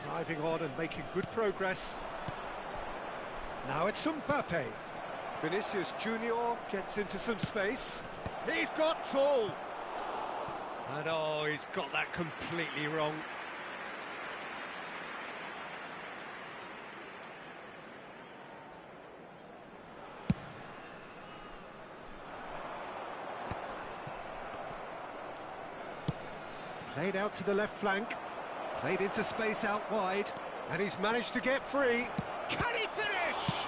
Driving on and making good progress. Now it's Mbappe. Vinicius Junior gets into some space. He's got tall. And oh, he's got that completely wrong. Played out to the left flank. Played into space out wide. And he's managed to get free. Can he finish?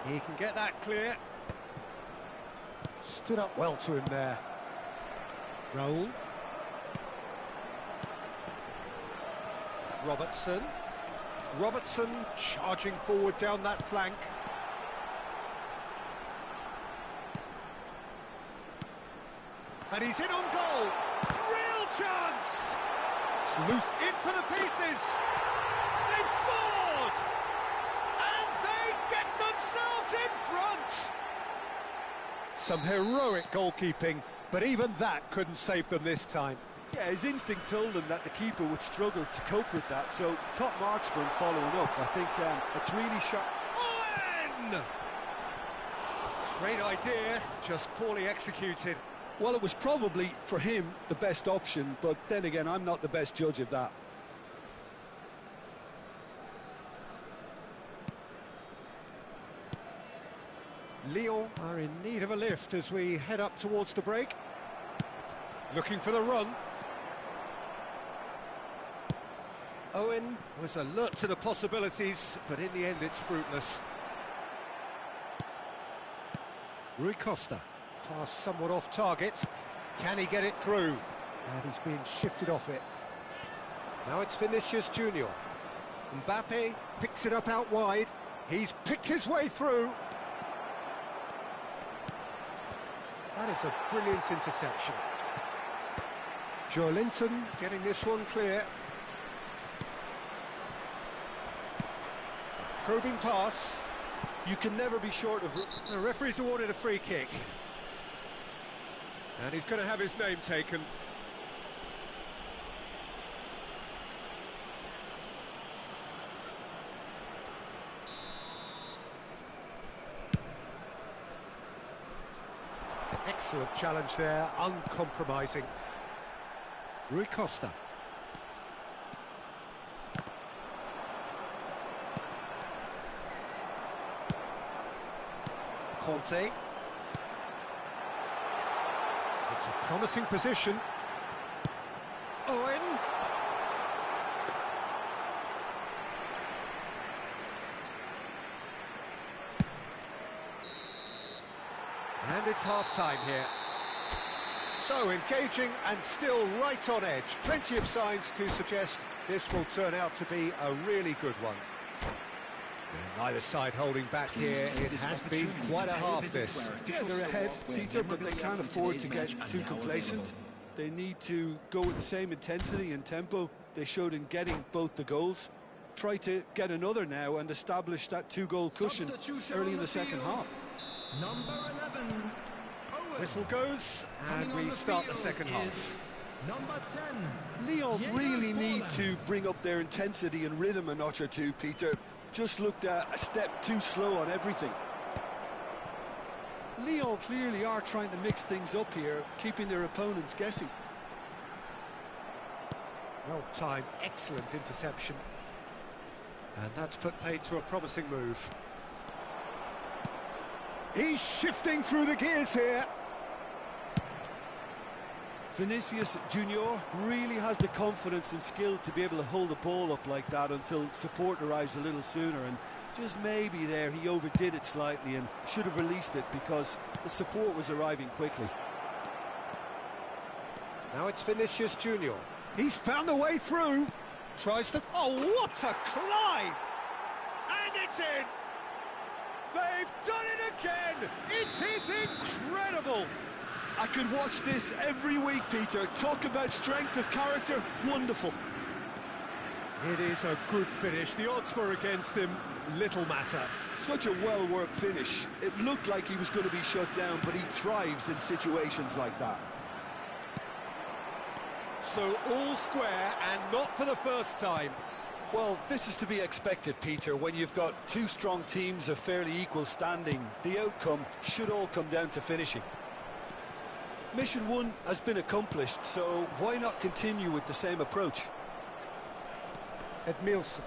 He can get that clear. Stood up well to him there. Raul. Robertson charging forward down that flank. And he's in on goal. Real chance! It's loose in for the pieces. They've scored! And they get themselves in front! Some heroic goalkeeping, but even that couldn't save them this time. Yeah, his instinct told him that the keeper would struggle to cope with that, so top marks for him following up. I think it's really sharp. Owen! Great idea, just poorly executed. Well, it was probably, for him, the best option, but then again, I'm not the best judge of that. Lyon are in need of a lift as we head up towards the break. Looking for the run. Owen was alert to the possibilities, but in the end it's fruitless. Rui Costa. Pass somewhat off target. Can he get it through? And he's been shifted off it. Now it's Vinicius Junior. Mbappe picks it up out wide. He's picked his way through. That is a brilliant interception. Joelinton getting this one clear. Probing pass. You can never be short of... The referee's awarded a free kick. And he's going to have his name taken. Excellent challenge there, uncompromising. Rui Costa. Conte. It's a promising position. Owen. And it's half-time here. So engaging and still right on edge. Plenty of signs to suggest this will turn out to be a really good one. And neither side holding back here. It has been quite a half this. Yeah, they're ahead, Peter, but they can't afford to get too complacent. They need to go with the same intensity and tempo they showed in getting both the goals. Try to get another now and establish that two-goal cushion early in the second half. Number 11, Owen. Whistle goes, and we start the second half. Number 10. Lyon really need to bring up their intensity and rhythm a notch or two, Peter. Just looked a step too slow on everything. Lyon clearly are trying to mix things up here, keeping their opponents guessing. Well-timed, excellent interception. And that's put paid to a promising move. He's shifting through the gears here. Vinicius Junior really has the confidence and skill to be able to hold the ball up like that until support arrives a little sooner, and just maybe there he overdid it slightly and should have released it because the support was arriving quickly. Now it's Vinicius Junior. He's found a way through. Tries to... Oh, what a climb! And it's in! They've done it again! It is incredible! I could watch this every week, Peter. Talk about strength of character, wonderful. It is a good finish. The odds were against him, little matter. Such a well-worked finish. It looked like he was going to be shut down, but he thrives in situations like that. So all square, and not for the first time. Well, this is to be expected, Peter. When you've got two strong teams of fairly equal standing, the outcome should all come down to finishing. Mission 1 has been accomplished, so why not continue with the same approach? Edmilson.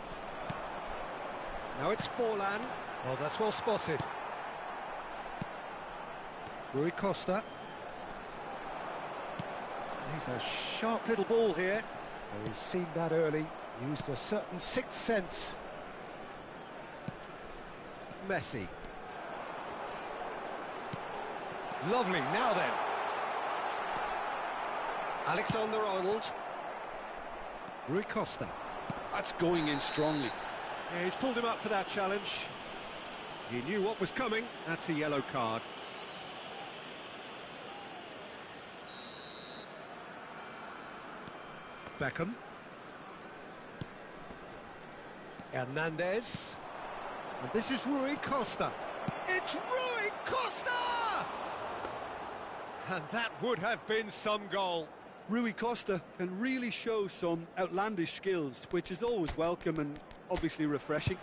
Now it's Forlan. Well, that's well spotted. Rui Costa. He's a sharp little ball here. Oh, he's seen that early. Used a certain sixth sense. Messi. Lovely, now then. Alexander-Arnold. Rui Costa. That's going in strongly. Yeah, he's pulled him up for that challenge. He knew what was coming. That's a yellow card. Beckham. Hernandez. And this is Rui Costa. It's Rui Costa! And that would have been some goal. Rui Costa can really show some outlandish skills, which is always welcome and obviously refreshing.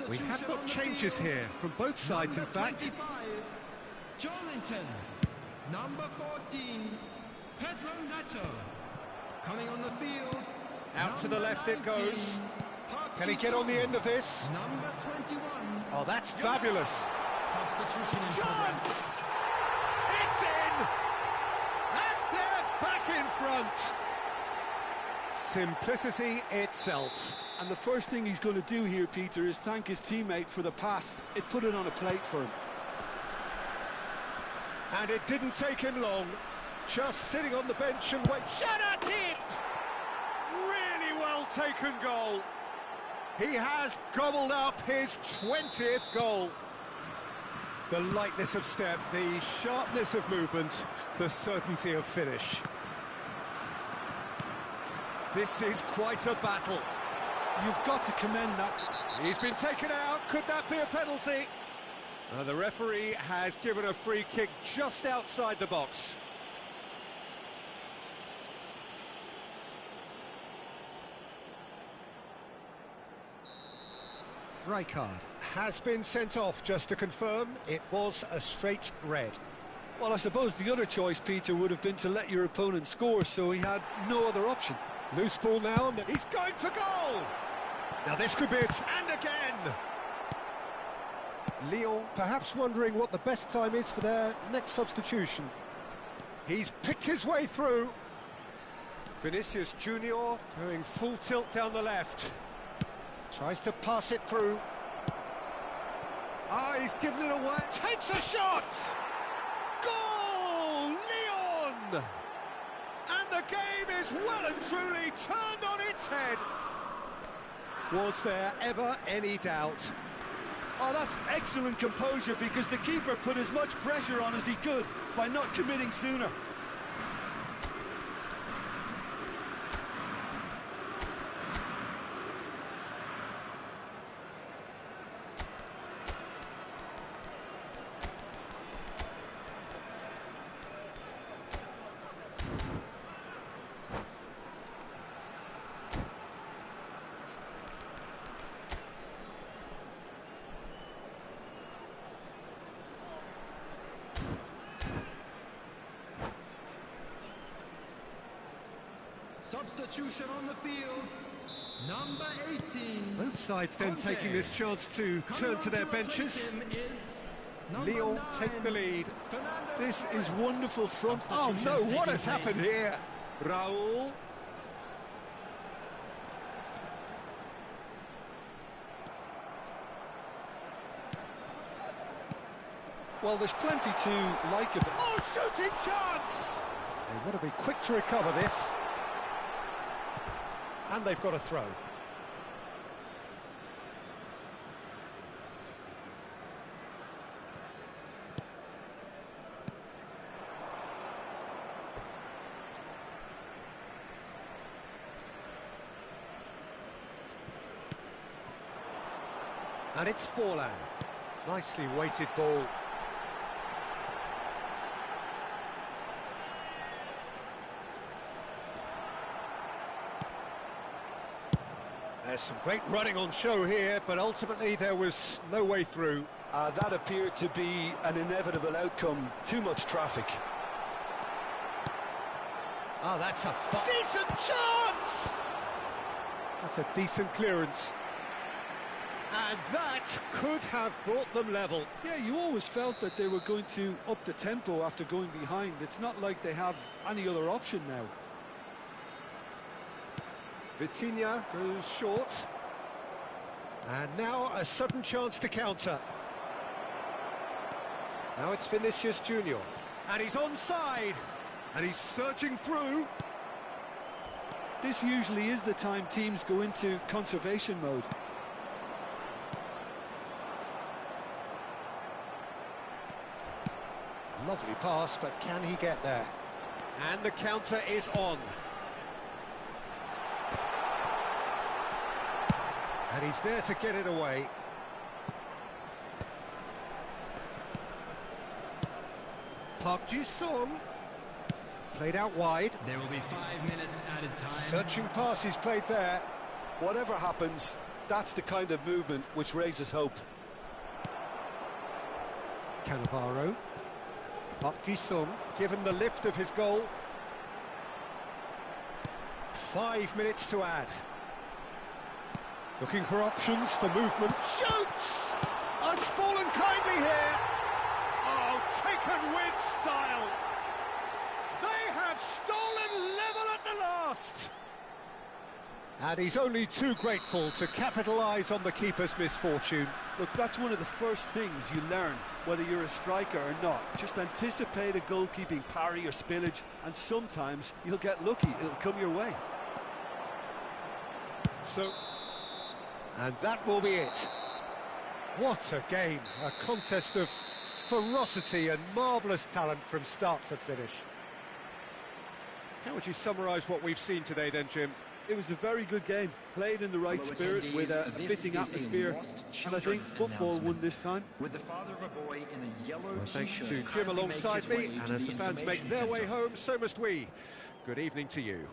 We have got changes here from both sides, in fact. Jolinton, number 14, Pedro Neto. Coming on the field. Out to the left it goes. Can he get on the end of this? Number 21. Oh, that's fabulous. Substitution in Chance! It's in! And they're back in front. Simplicity itself. And the first thing he's going to do here, Peter, is thank his teammate for the pass. It put it on a plate for him. And it didn't take him long. Just sitting on the bench and wait. Shot at it! Really well taken goal. He has gobbled up his 20th goal. The lightness of step, the sharpness of movement, the certainty of finish. This is quite a battle. You've got to commend that. He's been taken out. Could that be a penalty? The referee has given a free kick just outside the box. Rijkaard has been sent off, just to confirm. It was a straight red. Well, I suppose the other choice, Peter, would have been to let your opponent score, so he had no other option. Loose ball now, and he's going for goal! Now this could be it, and again! Lyon perhaps wondering what the best time is for their next substitution. He's picked his way through. Vinicius Junior going full tilt down the left. Tries to pass it through. Ah, he's given it away. Takes a shot! Goal! Lyon! And the game is well and truly turned on its head. Was there ever any doubt? Oh, that's excellent composure, because the keeper put as much pressure on as he could by not committing sooner. Substitution on the field, number 18. Both sides then taking this chance to turn to their benches. Lyon take the lead. This is wonderful front. Oh no, what has happened here? Raul. Well, there's plenty to like about it. Oh, shooting chance! They want to be quick to recover this. And they've got a throw. And it's Forlan. Nicely weighted ball. There's some great running on show here, but ultimately there was no way through. That appeared to be an inevitable outcome. Too much traffic. Oh, that's a decent chance! That's a decent clearance. And that could have brought them level. Yeah, you always felt that they were going to up the tempo after going behind. It's not like they have any other option now. Vitinha goes short. And now a sudden chance to counter. Now it's Vinicius Junior. And he's onside. And he's surging through. This usually is the time teams go into conservation mode. Lovely pass, but can he get there? And the counter is on. And he's there to get it away. Park Ji-sung. Played out wide. There will be 5 minutes added time. Searching pass he's played there. Whatever happens, that's the kind of movement which raises hope. Cannavaro. Park Ji-sung, given the lift of his goal. 5 minutes to add. Looking for options for movement. Shoots! Oh, it's fallen kindly here. Oh, taken with style. They have stolen level at the last. And he's only too grateful to capitalise on the keeper's misfortune. Look, that's one of the first things you learn, whether you're a striker or not. Just anticipate a goalkeeping parry or spillage, and sometimes you'll get lucky. It'll come your way. So, and that will be it. What a game, a contest of ferocity and marvellous talent from start to finish. How would you summarise what we've seen today then, Jim? It was a very good game, played in the right spirit with a fitting atmosphere, and I think football won this time. With the father of a boy in a yellow Well, thanks to t-shirt Jim kindly make alongside his me, way and to as the the fans make information their way centre. home, so must we. Good evening to you.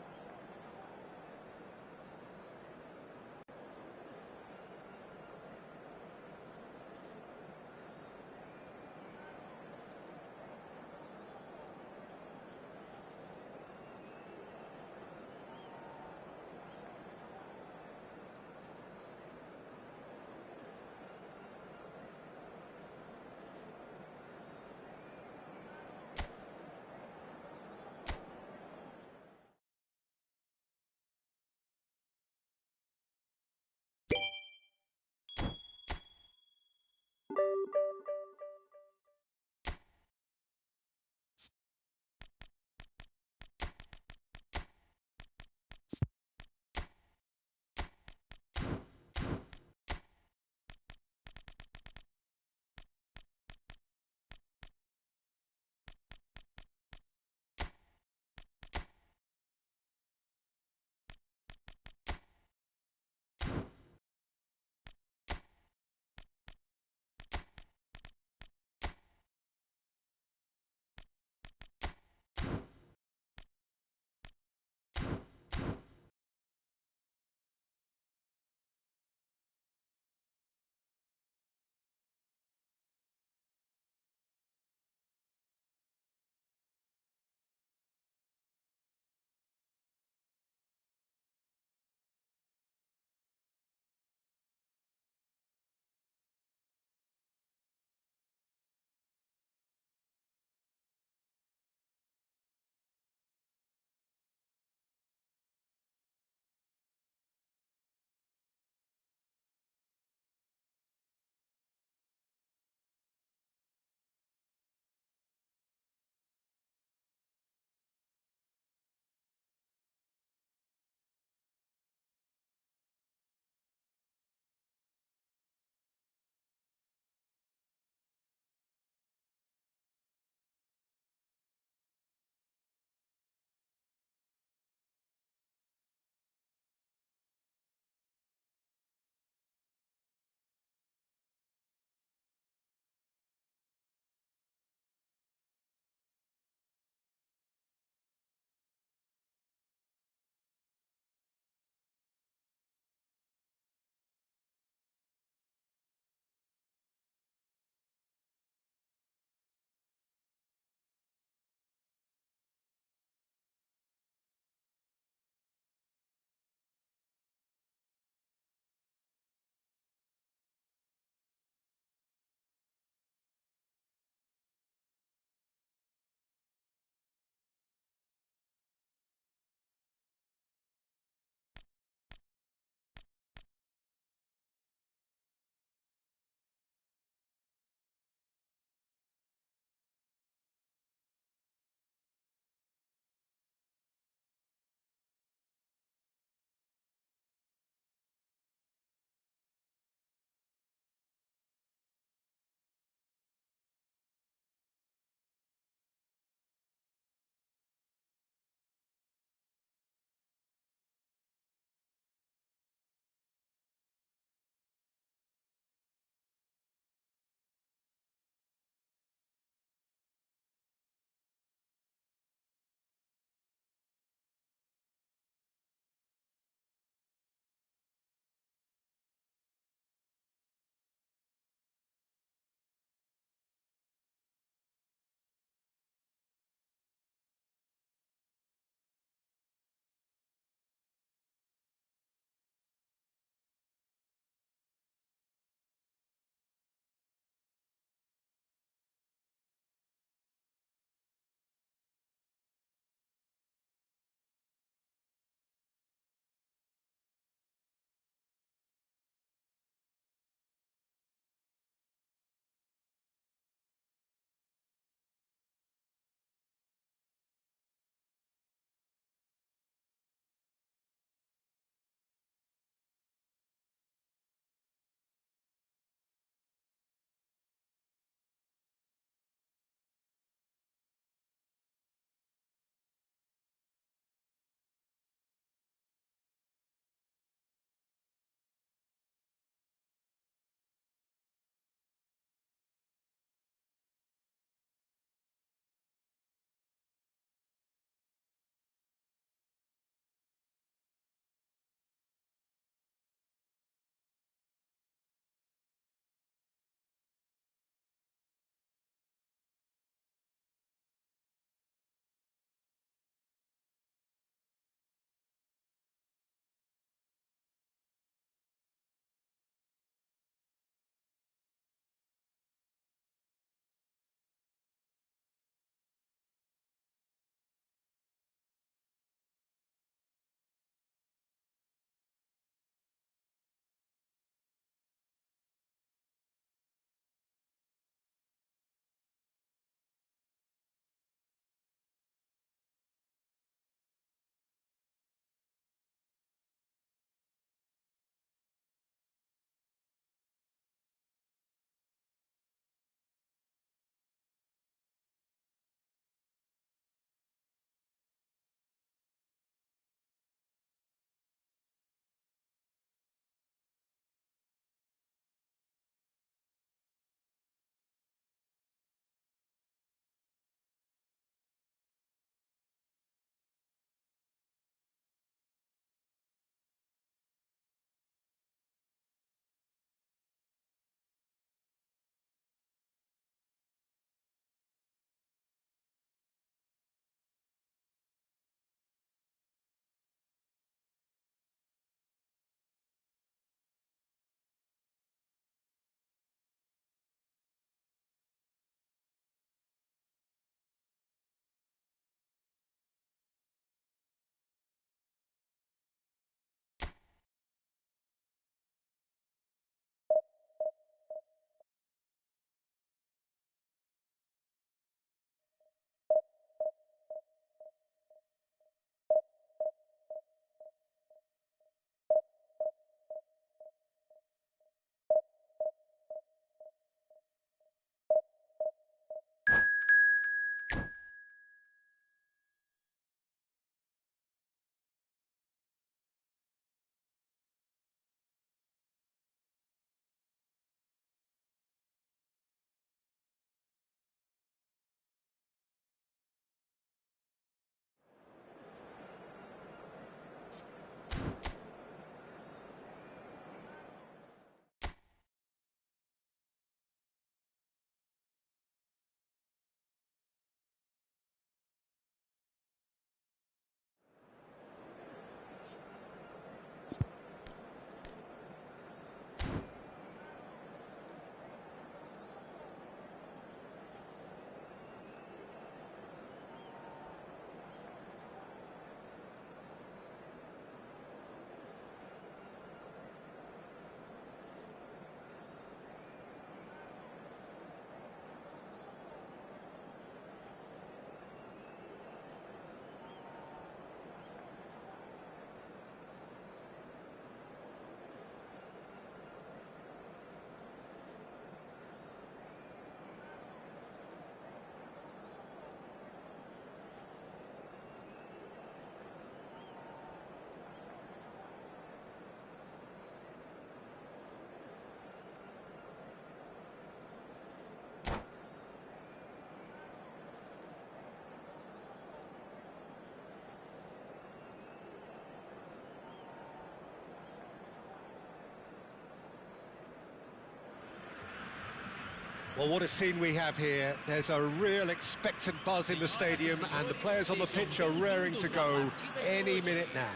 Well, what a scene we have here. There's a real expectant buzz in the stadium, and the players on the pitch are raring to go any minute now.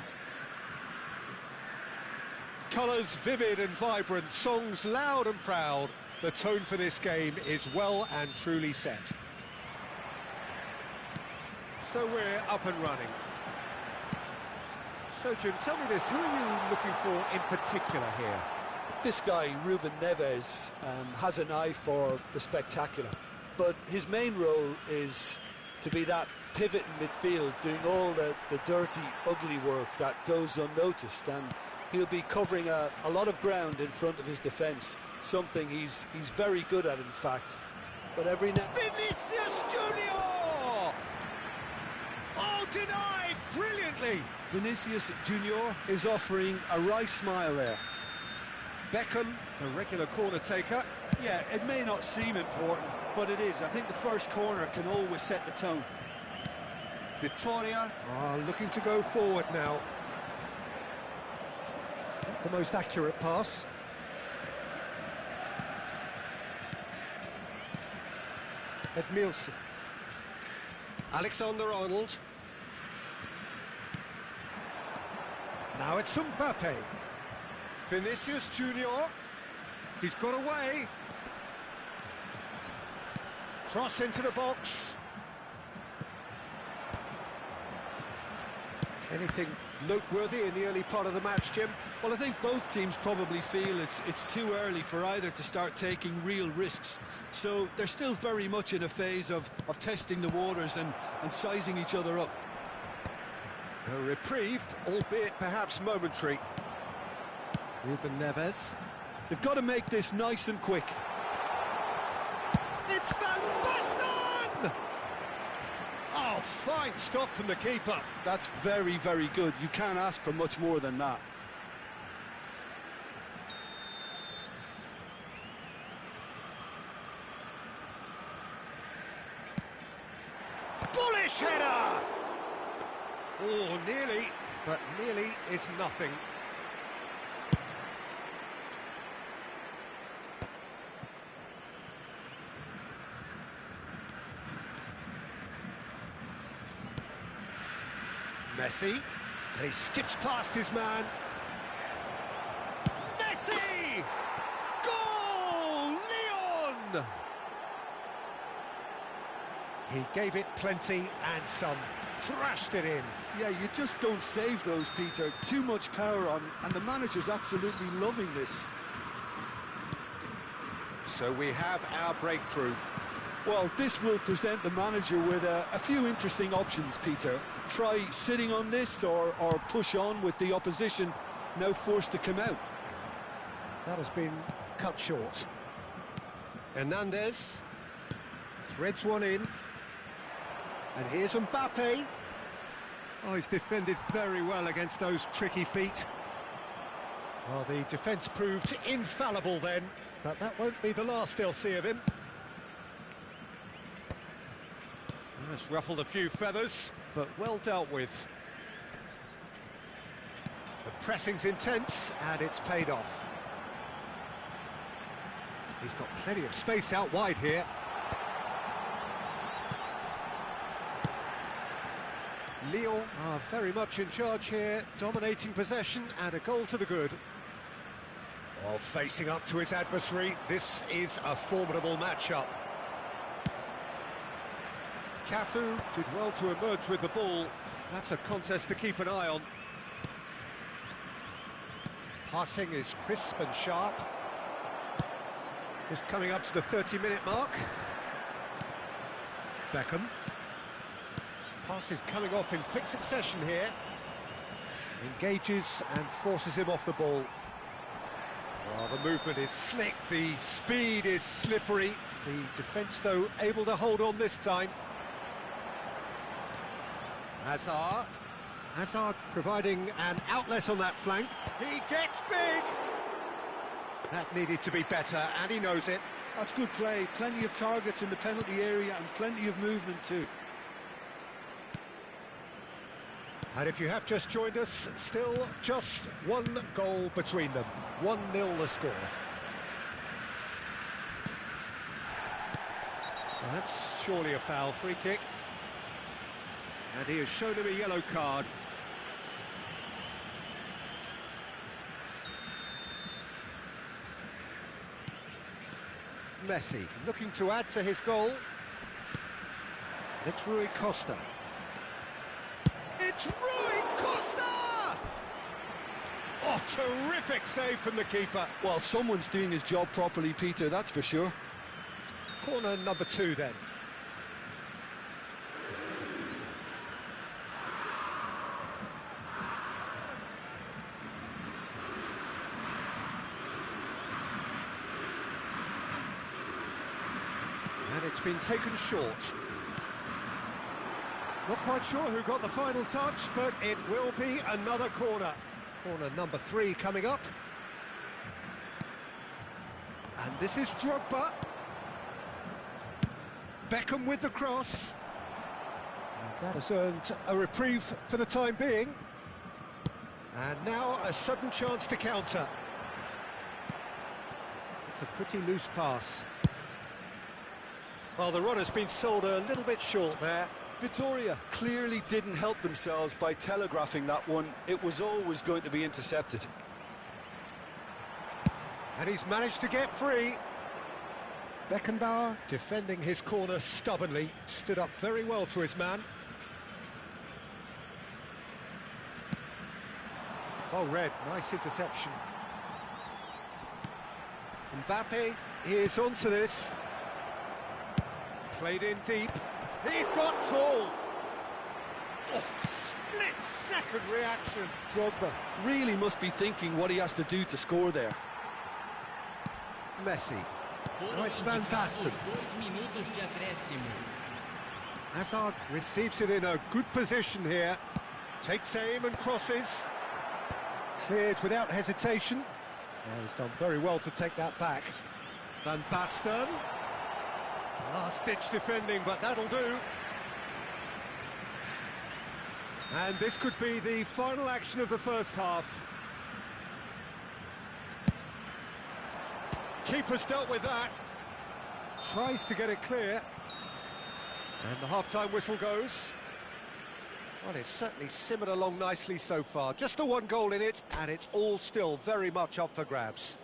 Colours vivid and vibrant, songs loud and proud. The tone for this game is well and truly set. So we're up and running. So, Jim, tell me this, who are you looking for in particular here? This guy, Ruben Neves, has an eye for the spectacular, but his main role is to be that pivot in midfield, doing all the dirty, ugly work that goes unnoticed, and he'll be covering a lot of ground in front of his defence, something he's very good at, in fact. But every now... Vinicius Junior! Oh, denied brilliantly! Vinicius Junior is offering a wry smile there. Beckham, the regular corner taker. Yeah, it may not seem important, but it is. I think the first corner can always set the tone. Vittoria are looking to go forward now. Not the most accurate pass. Edmilson. Alexander-Arnold. Now it's Mbappe. Vinicius Junior. He's got away. Cross into the box. Anything noteworthy in the early part of the match, Jim? Well, I think both teams probably feel it's too early for either to start taking real risks. So they're still very much in a phase of testing the waters and sizing each other up. A reprieve, albeit perhaps momentary. Ruben Neves. They've got to make this nice and quick. It's Van Basten! Oh, fine stop from the keeper. That's very, very good. You can't ask for much more than that. Bullish header! Oh, nearly, but nearly is nothing. Messi, and he skips past his man. Messi! Goal! Leon! He gave it plenty and some. Thrashed it in. Yeah, you just don't save those, Peter. Too much power on, and the manager's absolutely loving this. So we have our breakthrough. Well, this will present the manager with a few interesting options, Peter. Try sitting on this or push on with the opposition now forced to come out. That has been cut short. Hernandez threads one in. And here's Mbappe. Oh, he's defended very well against those tricky feet. Well, the defence proved infallible then, but that won't be the last they'll see of him. That's ruffled a few feathers, but well dealt with. The pressing's intense, and it's paid off. He's got plenty of space out wide here. Lyon are very much in charge here, dominating possession and a goal to the good. While facing up to his adversary, this is a formidable matchup. Cafu did well to emerge with the ball. That's a contest to keep an eye on. Passing is crisp and sharp. Just coming up to the 30-minute mark. Beckham. Pass is coming off in quick succession here. Engages and forces him off the ball. Well, the movement is slick, the speed is slippery. The defence, though, able to hold on this time. Hazard providing an outlet on that flank. He gets big! That needed to be better, and he knows it. That's good play. Plenty of targets in the penalty area and plenty of movement too. And if you have just joined us, still just one goal between them. 1-0 the score. Well, that's surely a foul, free kick. And he has shown him a yellow card. Messi looking to add to his goal. It's Rui Costa. It's Rui Costa! Oh, terrific save from the keeper. Well, someone's doing his job properly, Peter, that's for sure. Corner number 2 then. And it's been taken short. Not quite sure who got the final touch, but it will be another corner. Corner number 3 coming up. And this is Drogba. Beckham with the cross. And that has earned a reprieve for the time being. And now a sudden chance to counter. It's a pretty loose pass. Well, the run has been sold a little bit short there. Vitoria clearly didn't help themselves by telegraphing that one. It was always going to be intercepted. And he's managed to get free. Beckenbauer defending his corner stubbornly, stood up very well to his man. Oh, Red, nice interception. Mbappe is onto this. Played in deep. He's got tall. Oh, split-second reaction. Drogba really must be thinking what he has to do to score there. Messi. Now it's Van Basten. Hazard receives it in a good position here. Takes aim and crosses. Cleared without hesitation. Oh, he's done very well to take that back. Van Basten. Last-ditch defending, but that'll do. And this could be the final action of the first half. Keeper's dealt with that. Tries to get it clear. And the half-time whistle goes. Well, it's certainly simmered along nicely so far. Just the one goal in it, and it's all still very much up for grabs.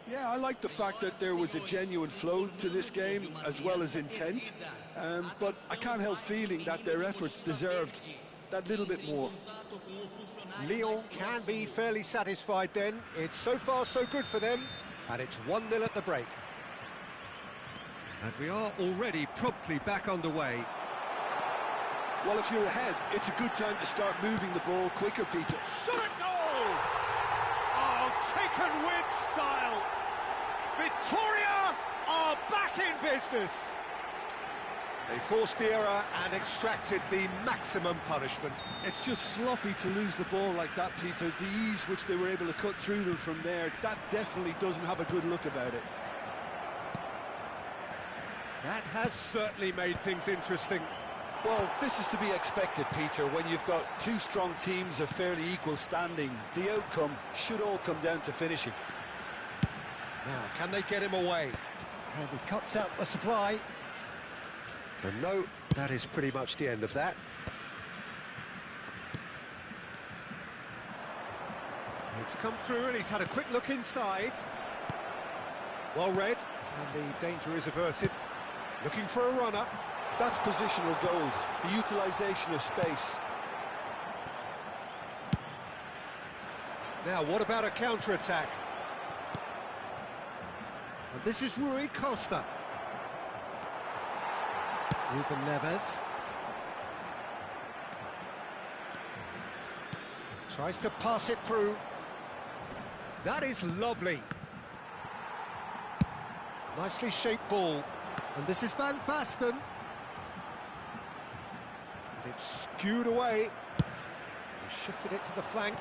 Yeah, I like the fact that there was a genuine flow to this game, as well as intent. But I can't help feeling that their efforts deserved that little bit more. Lyon can be fairly satisfied then. It's so far so good for them, and it's 1-0 at the break. And we are already promptly back underway. Well, if you're ahead, it's a good time to start moving the ball quicker, Peter. Shot a goal! Oh, taken with style! Victoria are back in business! They forced the error and extracted the maximum punishment. It's just sloppy to lose the ball like that, Peter. The ease which they were able to cut through them from there, that definitely doesn't have a good look about it. That has certainly made things interesting. Well, this is to be expected, Peter, when you've got two strong teams of fairly equal standing. The outcome should all come down to finishing. Now, can they get him away? And he cuts out the supply. And no, that is pretty much the end of that. It's come through and he's had a quick look inside. Well read, and the danger is averted. Looking for a runner. That's positional gold, the utilisation of space. Now, what about a counter-attack? And this is Rui Costa. Ruben Neves. Tries to pass it through. That is lovely. Nicely shaped ball. And this is Van Basten. And it's skewed away. He shifted it to the flank.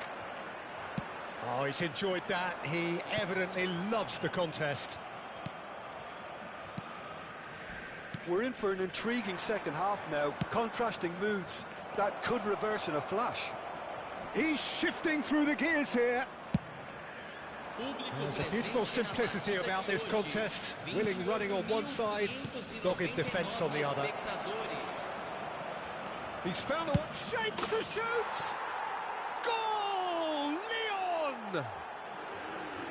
Oh, he's enjoyed that. He evidently loves the contest. We're in for an intriguing second half now. Contrasting moods that could reverse in a flash. He's shifting through the gears here. There's a beautiful simplicity about this contest. Willing running on one side, dogged defence on the other. He's found the shapes to shoot! Goal! Leon!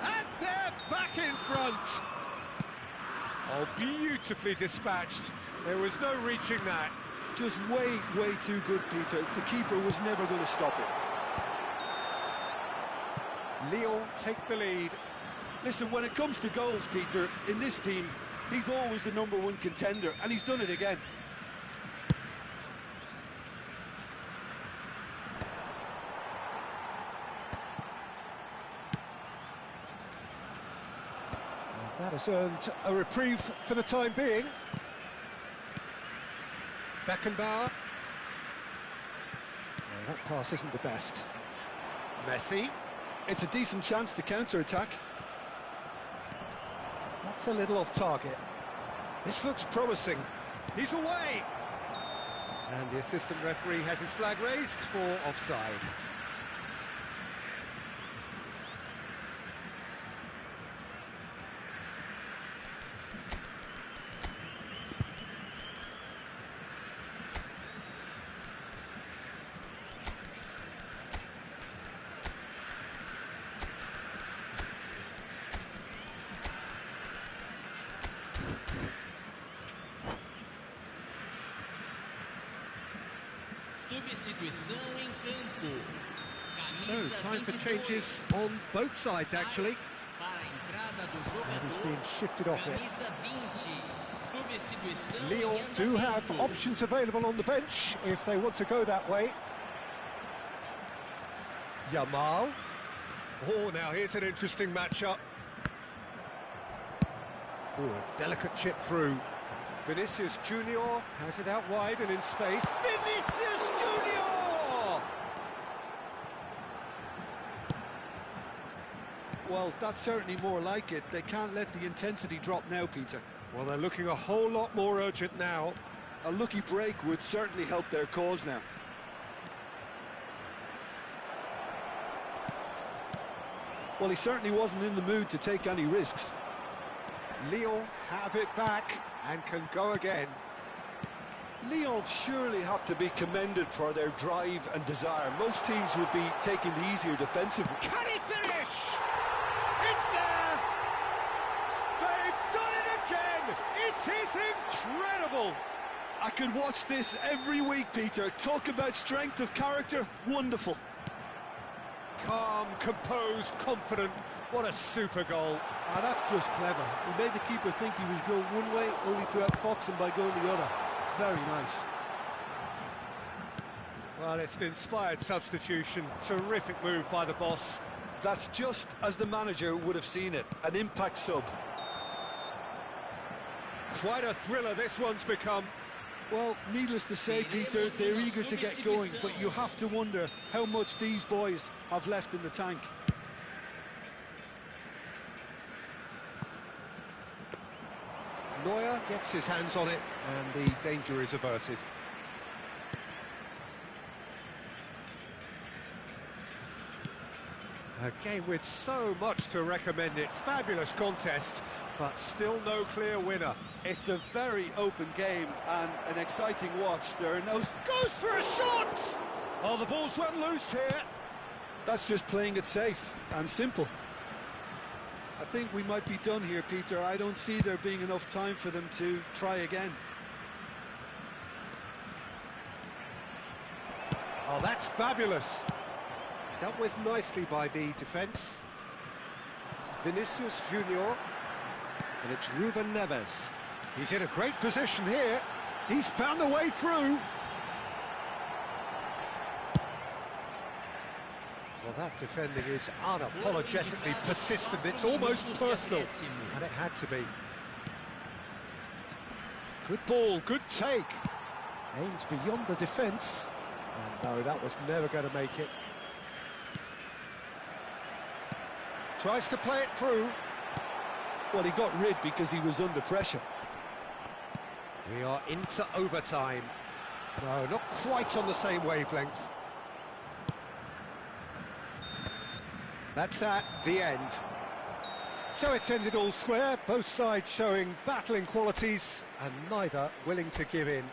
And they're back in front! Oh, beautifully dispatched. There was no reaching that. Just way too good, Peter. The keeper was never going to stop it. Lyon take the lead. Listen, when it comes to goals, Peter, in this team, he's always the #1 contender, and he's done it again. That has earned a reprieve for the time being. Beckenbauer. Oh, that pass isn't the best. Messi. It's a decent chance to counter-attack. That's a little off target. This looks promising. He's away! And the assistant referee has his flag raised for offside. So, time for changes on both sides, actually. And he's being shifted off it. Lyon do have options available on the bench if they want to go that way. Yamal. Oh, now here's an interesting matchup. Oh, a delicate chip through. Vinicius Junior has it out wide and in space. Vinicius Junior! Well, that's certainly more like it. They can't let the intensity drop now, Peter. Well, they're looking a whole lot more urgent now. A lucky break would certainly help their cause now. Well, he certainly wasn't in the mood to take any risks. Lyon have it back and can go again. Lyon surely have to be commended for their drive and desire. Most teams would be taking the easier defensive. Can he finish? It's there! They've done it again! It is incredible! I could watch this every week, Peter. Talk about strength of character, wonderful. Calm, composed, confident. What a super goal. Ah, that's just clever. He made the keeper think he was going one way, only to outfox him by going the other. Very nice. Well, it's an inspired substitution. Terrific move by the boss. That's just as the manager would have seen it. An impact sub. Quite a thriller this one's become. Well, needless to say, Peter, they're eager to get going, but you have to wonder how much these boys have left in the tank. Neuer gets his hands on it, and the danger is averted. A game with so much to recommend it. Fabulous contest, but still no clear winner. It's a very open game and an exciting watch. There are no... Goes for a shot! Oh, the ball's run loose here. That's just playing it safe and simple. I think we might be done here, Peter. I don't see there being enough time for them to try again. Oh, that's fabulous. Dealt with nicely by the defence. Vinicius Junior. And it's Ruben Neves. He's in a great position here. He's found a way through. Well, that defending is unapologetically persistent. It's almost personal. And it had to be. Good ball, good take. Aims beyond the defence. And no, that was never going to make it. Tries to play it through. Well, he got rid because he was under pressure. We are into overtime. No, not quite on the same wavelength. That's that, the end. So it's ended all square, both sides showing battling qualities and neither willing to give in.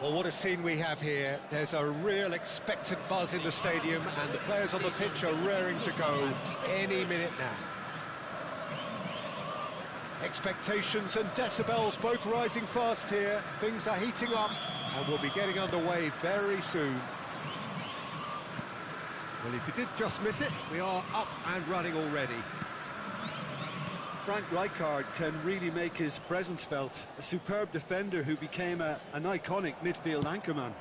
Well, what a scene we have here. There's a real expectant buzz in the stadium and the players on the pitch are raring to go any minute now. Expectations and decibels both rising fast here. Things are heating up and we'll be getting underway very soon. Well, if you did just miss it, we are up and running already. Frank Rijkaard can really make his presence felt. A superb defender who became an iconic midfield anchorman.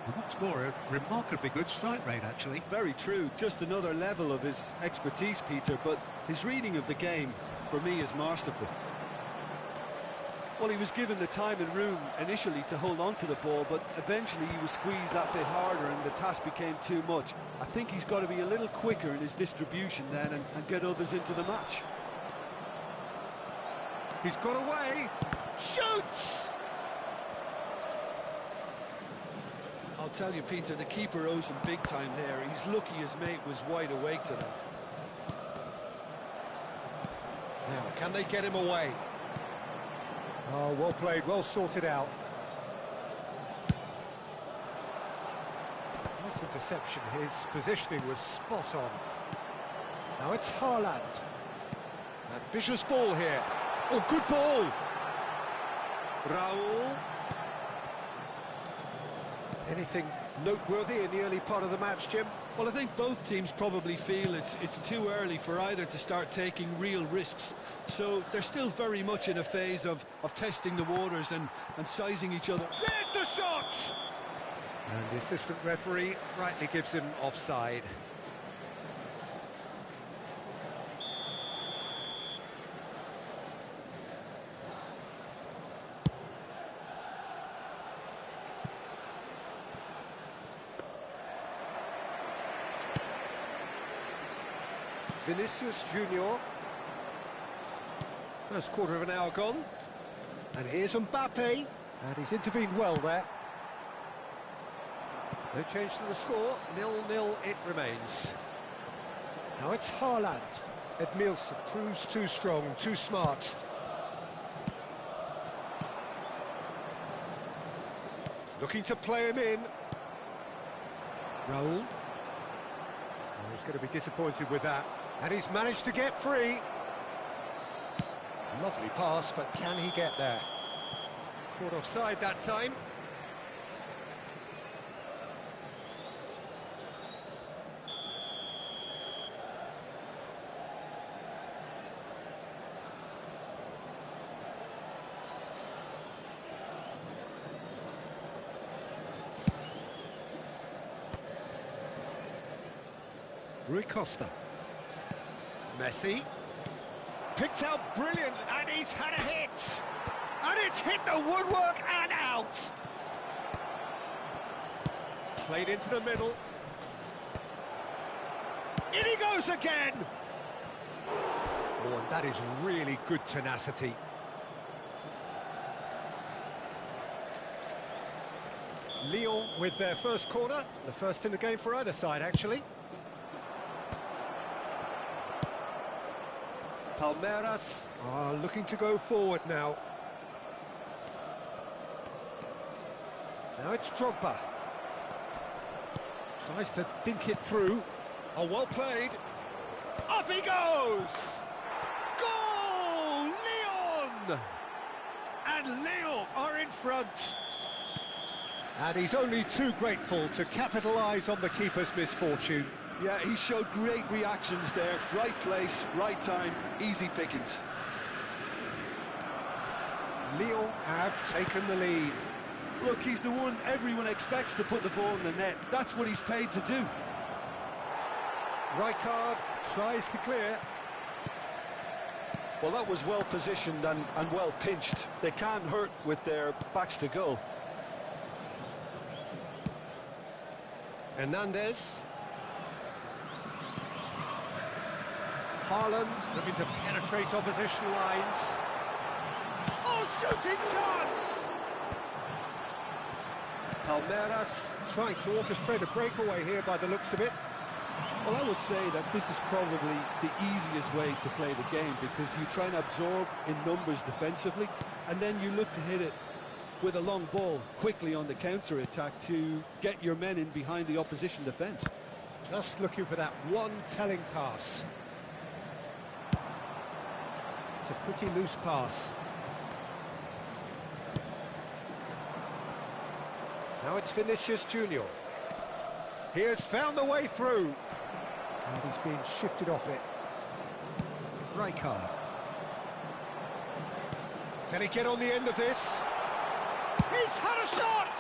And what's more, a remarkably good strike rate, actually. Very true, just another level of his expertise, Peter, but his reading of the game, for me, is masterful. Well, he was given the time and room initially to hold on to the ball, but eventually he was squeezed that bit harder and the task became too much. I think he's got to be a little quicker in his distribution then and get others into the match. He's got away, shoots! I'll tell you, Peter, the keeper owes him big time there. He's lucky his mate was wide awake to that. Now, can they get him away? Oh, well played, well sorted out. Nice interception, his positioning was spot on. Now it's Haaland. Ambitious ball here. Oh, good ball! Raul. Anything noteworthy in the early part of the match, Jim? Well, I think both teams probably feel it's too early for either to start taking real risks. So they're still very much in a phase of testing the waters and sizing each other. There's the shot! And the assistant referee rightly gives him offside. Vinicius Junior. First quarter of an hour gone. And here's Mbappe. And he's intervened well there. No change to the score. 0-0 it remains. Now it's Haaland. Edmilson proves too strong, too smart. Looking to play him in. Raul. He's going to be disappointed with that. And he's managed to get free. Lovely pass, but can he get there? Caught offside that time. Rui Costa. Messi. Picked out brilliant, and he's had a hit. And it's hit the woodwork and out. Played into the middle. In he goes again. Oh, and that is really good tenacity. Lyon with their first corner, the first in the game for either side, actually. Palmeiras are looking to go forward now. Now it's Drogba. Tries to dink it through. Oh, well played. Up he goes! Goal! Lyon! And Lyon are in front. And he's only too grateful to capitalise on the keeper's misfortune. Yeah, he showed great reactions there. Right place, right time, easy pickings. Lyon have taken the lead. Look, he's the one everyone expects to put the ball in the net. That's what he's paid to do. Rijkaard tries to clear. Well, that was well positioned and well pinched. They can't hurt with their backs to goal. Hernandez. Haaland looking to penetrate opposition lines. Oh, shooting chance! Palmeiras trying to orchestrate a breakaway here by the looks of it. Well, I would say that this is probably the easiest way to play the game, because you try and absorb in numbers defensively, and then you look to hit it with a long ball quickly on the counter-attack to get your men in behind the opposition defence. Just looking for that one telling pass. It's a pretty loose pass. Now it's Vinicius Junior. He has found the way through. And he's being shifted off it. Rijkaard. Can he get on the end of this? He's had a shot!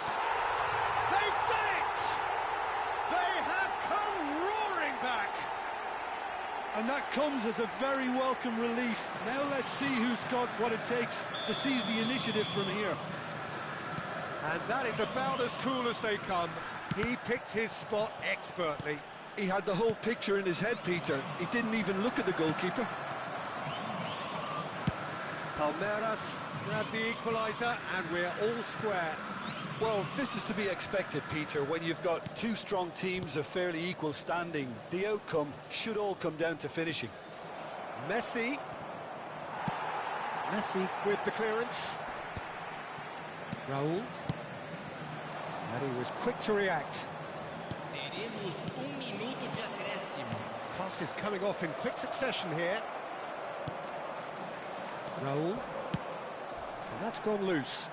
They've done it! They have come roaring back! And that comes as a very welcome relief. Now let's see who's got what it takes to seize the initiative from here. And that is about as cool as they come. He picked his spot expertly. He had the whole picture in his head, Peter. He didn't even look at the goalkeeper. Palmeiras grabbed the equaliser, and we're all square. Well, this is to be expected, Peter. When you've got two strong teams of fairly equal standing, the outcome should all come down to finishing. Messi. Messi with the clearance. Raul. And he was quick to react. Teremos minuto de acréscimo. Pass is coming off in quick succession here. Raul. And that's gone loose.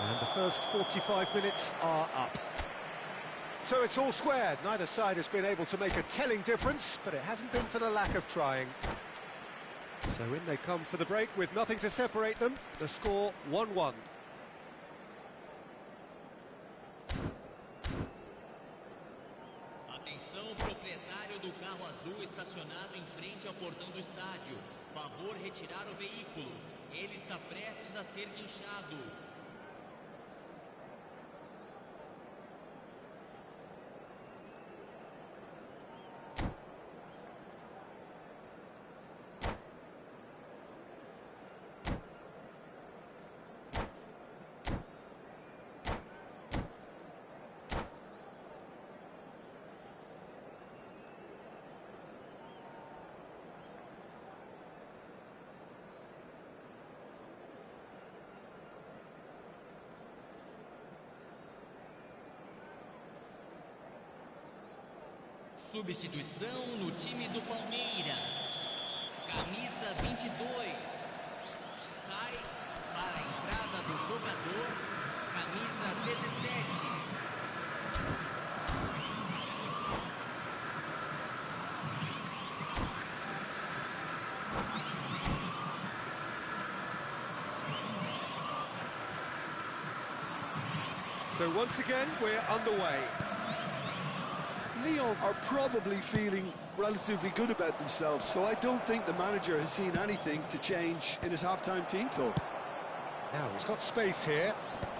And the first 45 minutes are up. So it's all squared. Neither side has been able to make a telling difference, but it hasn't been for the lack of trying. So in they come for the break with nothing to separate them. The score 1-1. Atenção, proprietário do carro azul estacionado em frente ao portão do estádio. Favor retirar o veículo. Ele está prestes a ser guinchado. Substituição no time do Palmeiras. Camisa 22. Sai para a entrada do jogador. Camisa 17. So once again, we're underway. Lyon are probably feeling relatively good about themselves, so I don't think the manager has seen anything to change in his half-time team talk. Now he's got space here.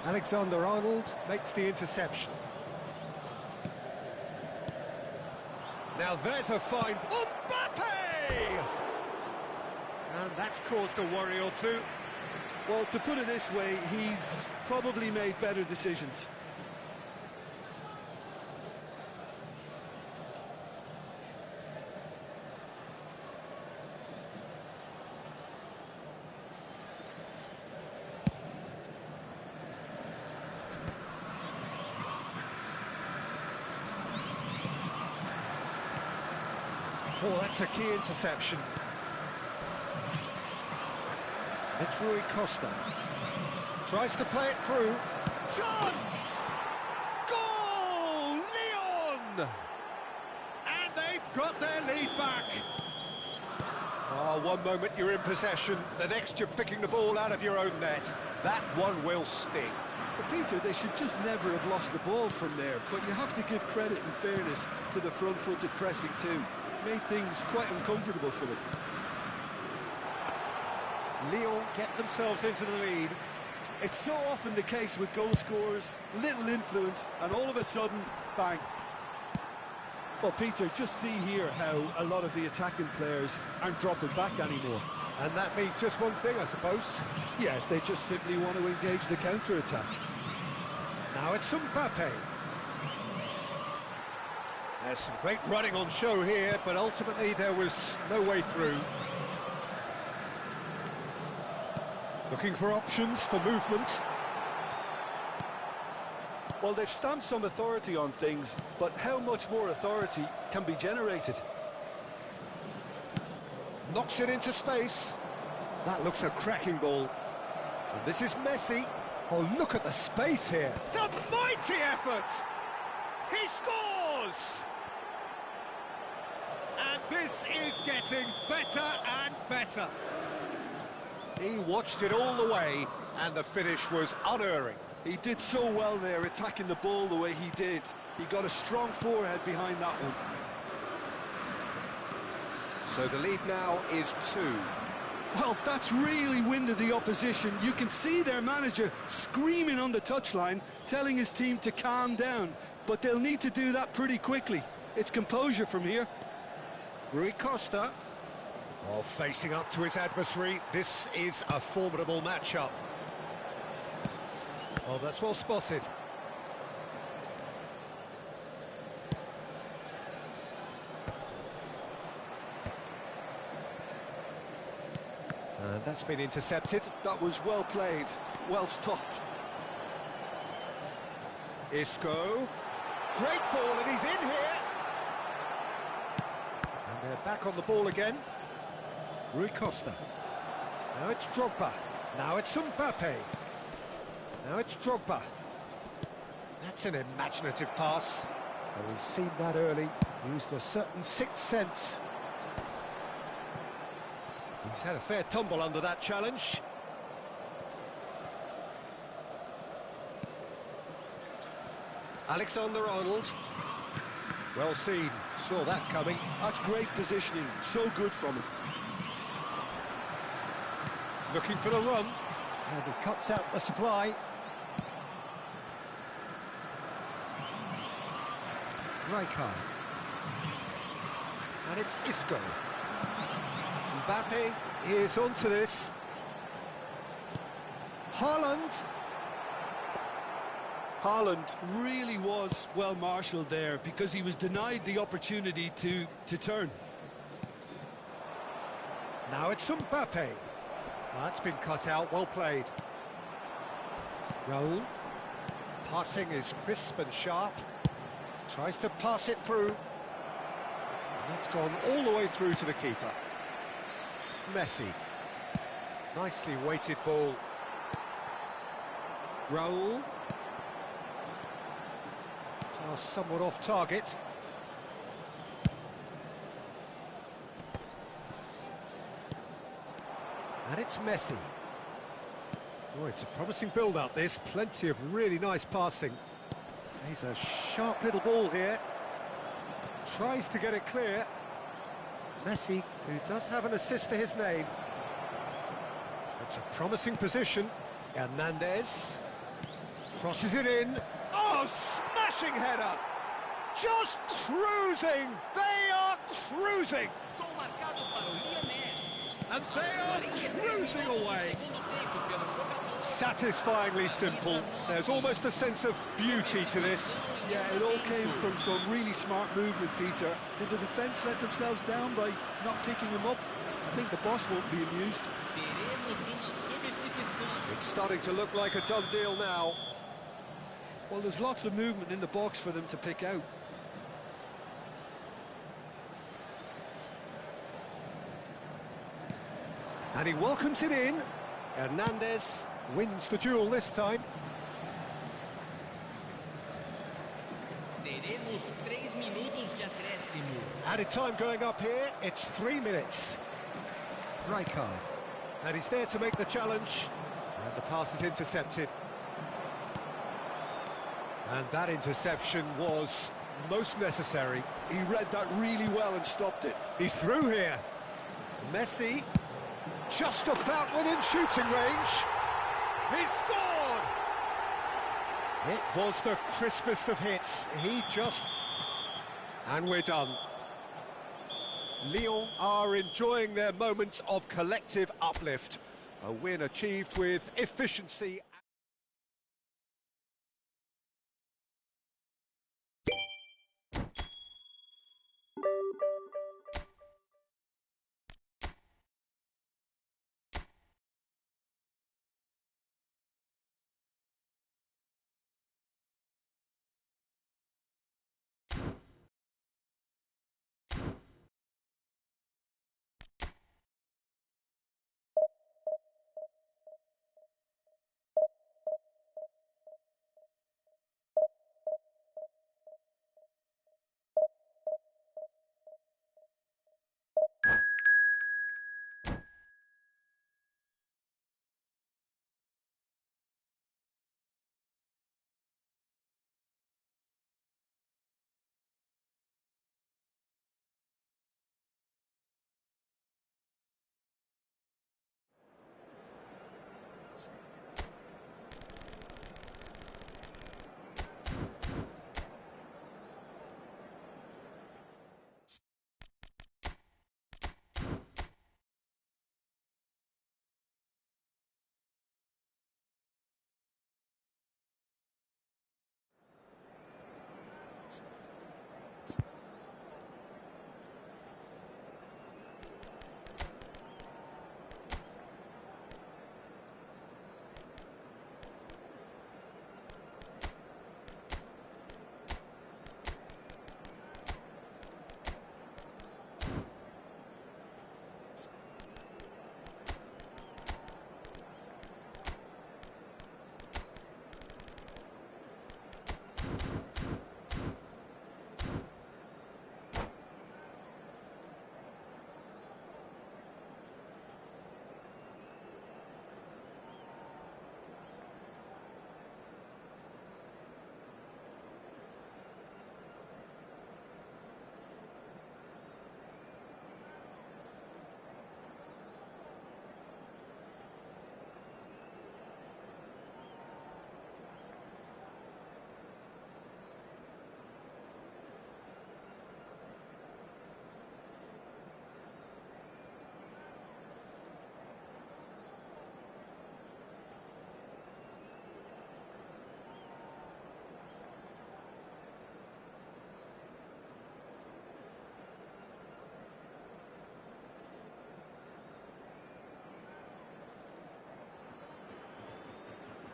Alexander-Arnold makes the interception. Now there's a fine... Mbappe! And that's caused a worry or two. Well, to put it this way, he's probably made better decisions. Oh, that's a key interception. It's Rui Costa. Tries to play it through. Chance! Goal! Lyon! And they've got their lead back. Oh, one moment you're in possession, the next you're picking the ball out of your own net. That one will sting. But Peter, they should just never have lost the ball from there, but you have to give credit and fairness to the front-footed pressing too. Made things quite uncomfortable for them. Lyon get themselves into the lead. It's so often the case with goal scorers, little influence, and all of a sudden, bang. Well, Peter, just see here how a lot of the attacking players aren't dropping back anymore. And that means just one thing, I suppose. Yeah, they just simply want to engage the counter-attack. Now it's Mbappe. There's some great running on show here, but ultimately there was no way through. Looking for options for movement. Well, they've stamped some authority on things, but how much more authority can be generated? Knocks it into space. That looks a cracking ball. And this is Messi. Oh, look at the space here. It's a mighty effort! He scores! And this is getting better and better. He watched it all the way, and the finish was unerring. He did so well there, attacking the ball the way he did. He got a strong forehead behind that one. So the lead now is 2. Well, that's really winded the opposition. You can see their manager screaming on the touchline, telling his team to calm down. But they'll need to do that pretty quickly. It's composure from here. Rui Costa. Oh, facing up to his adversary. This is a formidable matchup. Oh, that's well spotted. And that's been intercepted. That was well played, well stopped. Isco. Great ball, and he's in here. And they're back on the ball again. Rui Costa. Now it's Drogba. Now it's Mbappe. Now it's Drogba. That's an imaginative pass. Well, he's seen that early. Used a certain sixth sense. He's had a fair tumble under that challenge. Alexander-Arnold. Well seen. Saw that coming. That's great positioning. So good from him. Looking for the run. And he cuts out the supply. Rijkaard. And it's Isco. Mbappe is onto this. Haaland. Haaland really was well marshalled there because he was denied the opportunity to turn. Now it's Mbappe. That's been cut out, well played. Raul. Passing is crisp and sharp. Tries to pass it through. That's gone all the way through to the keeper. Messi. Nicely weighted ball. Raul. Pass somewhat off target. And it's Messi. Oh, it's a promising build-up, this. Plenty of really nice passing. He's a sharp little ball here. Tries to get it clear. Messi, who does have an assist to his name. It's a promising position. Hernandez. Crosses it in. Oh, smashing header! Just cruising! They are cruising! Gol marcado para o Lionel. And they are cruising away. Satisfyingly simple. There's almost a sense of beauty to this. Yeah, it all came from some really smart movement, Peter. Did the defence let themselves down by not picking him up? I think the boss won't be amused. Teremos uma substituição. It's starting to look like a done deal now. Well, there's lots of movement in the box for them to pick out. And he welcomes it in. Hernandez wins the duel this time. Teremos 3 minutos de acréscimo. Added time going up here, it's 3 minutes. Rijkaard. And he's there to make the challenge. And the pass is intercepted. And that interception was most necessary. He read that really well and stopped it. He's through here. Messi, just about within shooting range. He scored! It was the crispest of hits. He just... And we're done. Lyon are enjoying their moments of collective uplift. A win achieved with efficiency.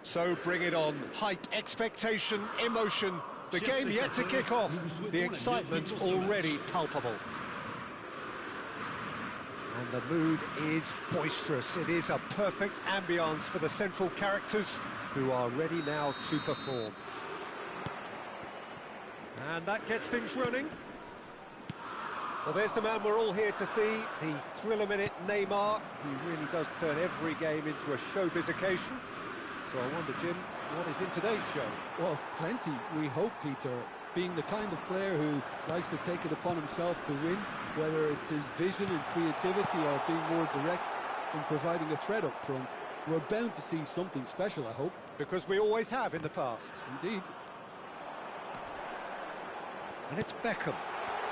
So bring it on. Hype, expectation, emotion. The game yet to kick off. The excitement already palpable. And the mood is boisterous. It is a perfect ambience for the central characters who are ready now to perform. And that gets things running. Well, there's the man we're all here to see, the thriller-minute Neymar. He really does turn every game into a showbiz occasion. So I wonder, Jim, what is in today's show? Well, plenty, we hope, Peter. Being the kind of player who likes to take it upon himself to win, whether it's his vision and creativity or being more direct in providing a threat up front, we're bound to see something special, I hope. Because we always have in the past. Indeed. And it's Beckham.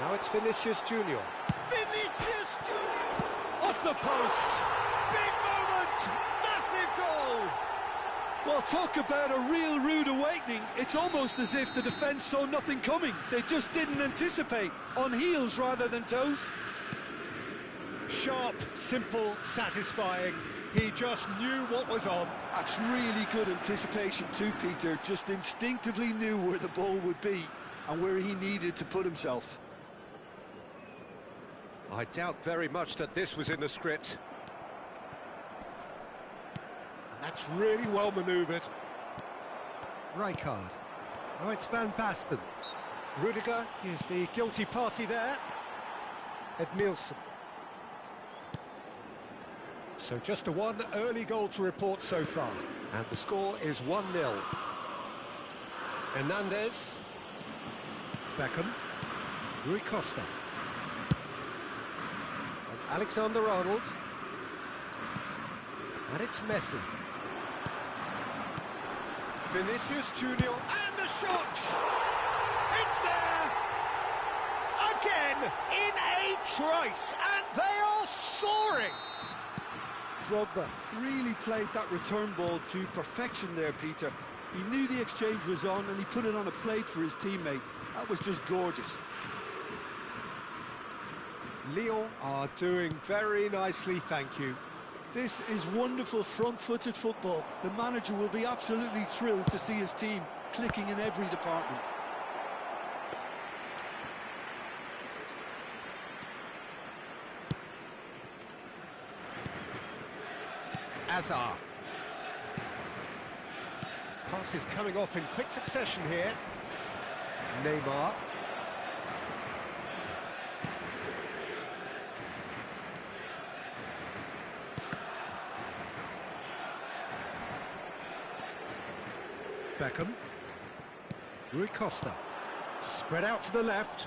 Now it's Vinicius Junior. Vinicius Junior! Off the post! Big moment! Massive goal! Well, talk about a real rude awakening. It's almost as if the defence saw nothing coming. They just didn't anticipate. On heels rather than toes. Sharp, simple, satisfying. He just knew what was on. That's really good anticipation too, Peter. Just instinctively knew where the ball would be and where he needed to put himself. I doubt very much that this was in the script. And that's really well manoeuvred. Rijkaard. Now it's Van Basten. Rudiger is the guilty party there. Edmilson. So just the one early goal to report so far. And the score is 1-0. Hernandez. Beckham. Rui Costa. And Alexander-Arnold. And it's Messi. Vinicius Junior. And the shot! It's there! Again, in a trice, and they are soaring! Drogba really played that return ball to perfection there, Peter. He knew the exchange was on and he put it on a plate for his teammate. That was just gorgeous. Lyon are doing very nicely, thank you. This is wonderful front-footed football. The manager will be absolutely thrilled to see his team clicking in every department. Hazard. Pass is coming off in quick succession here. Neymar. Beckham. Rui Costa. Spread out to the left.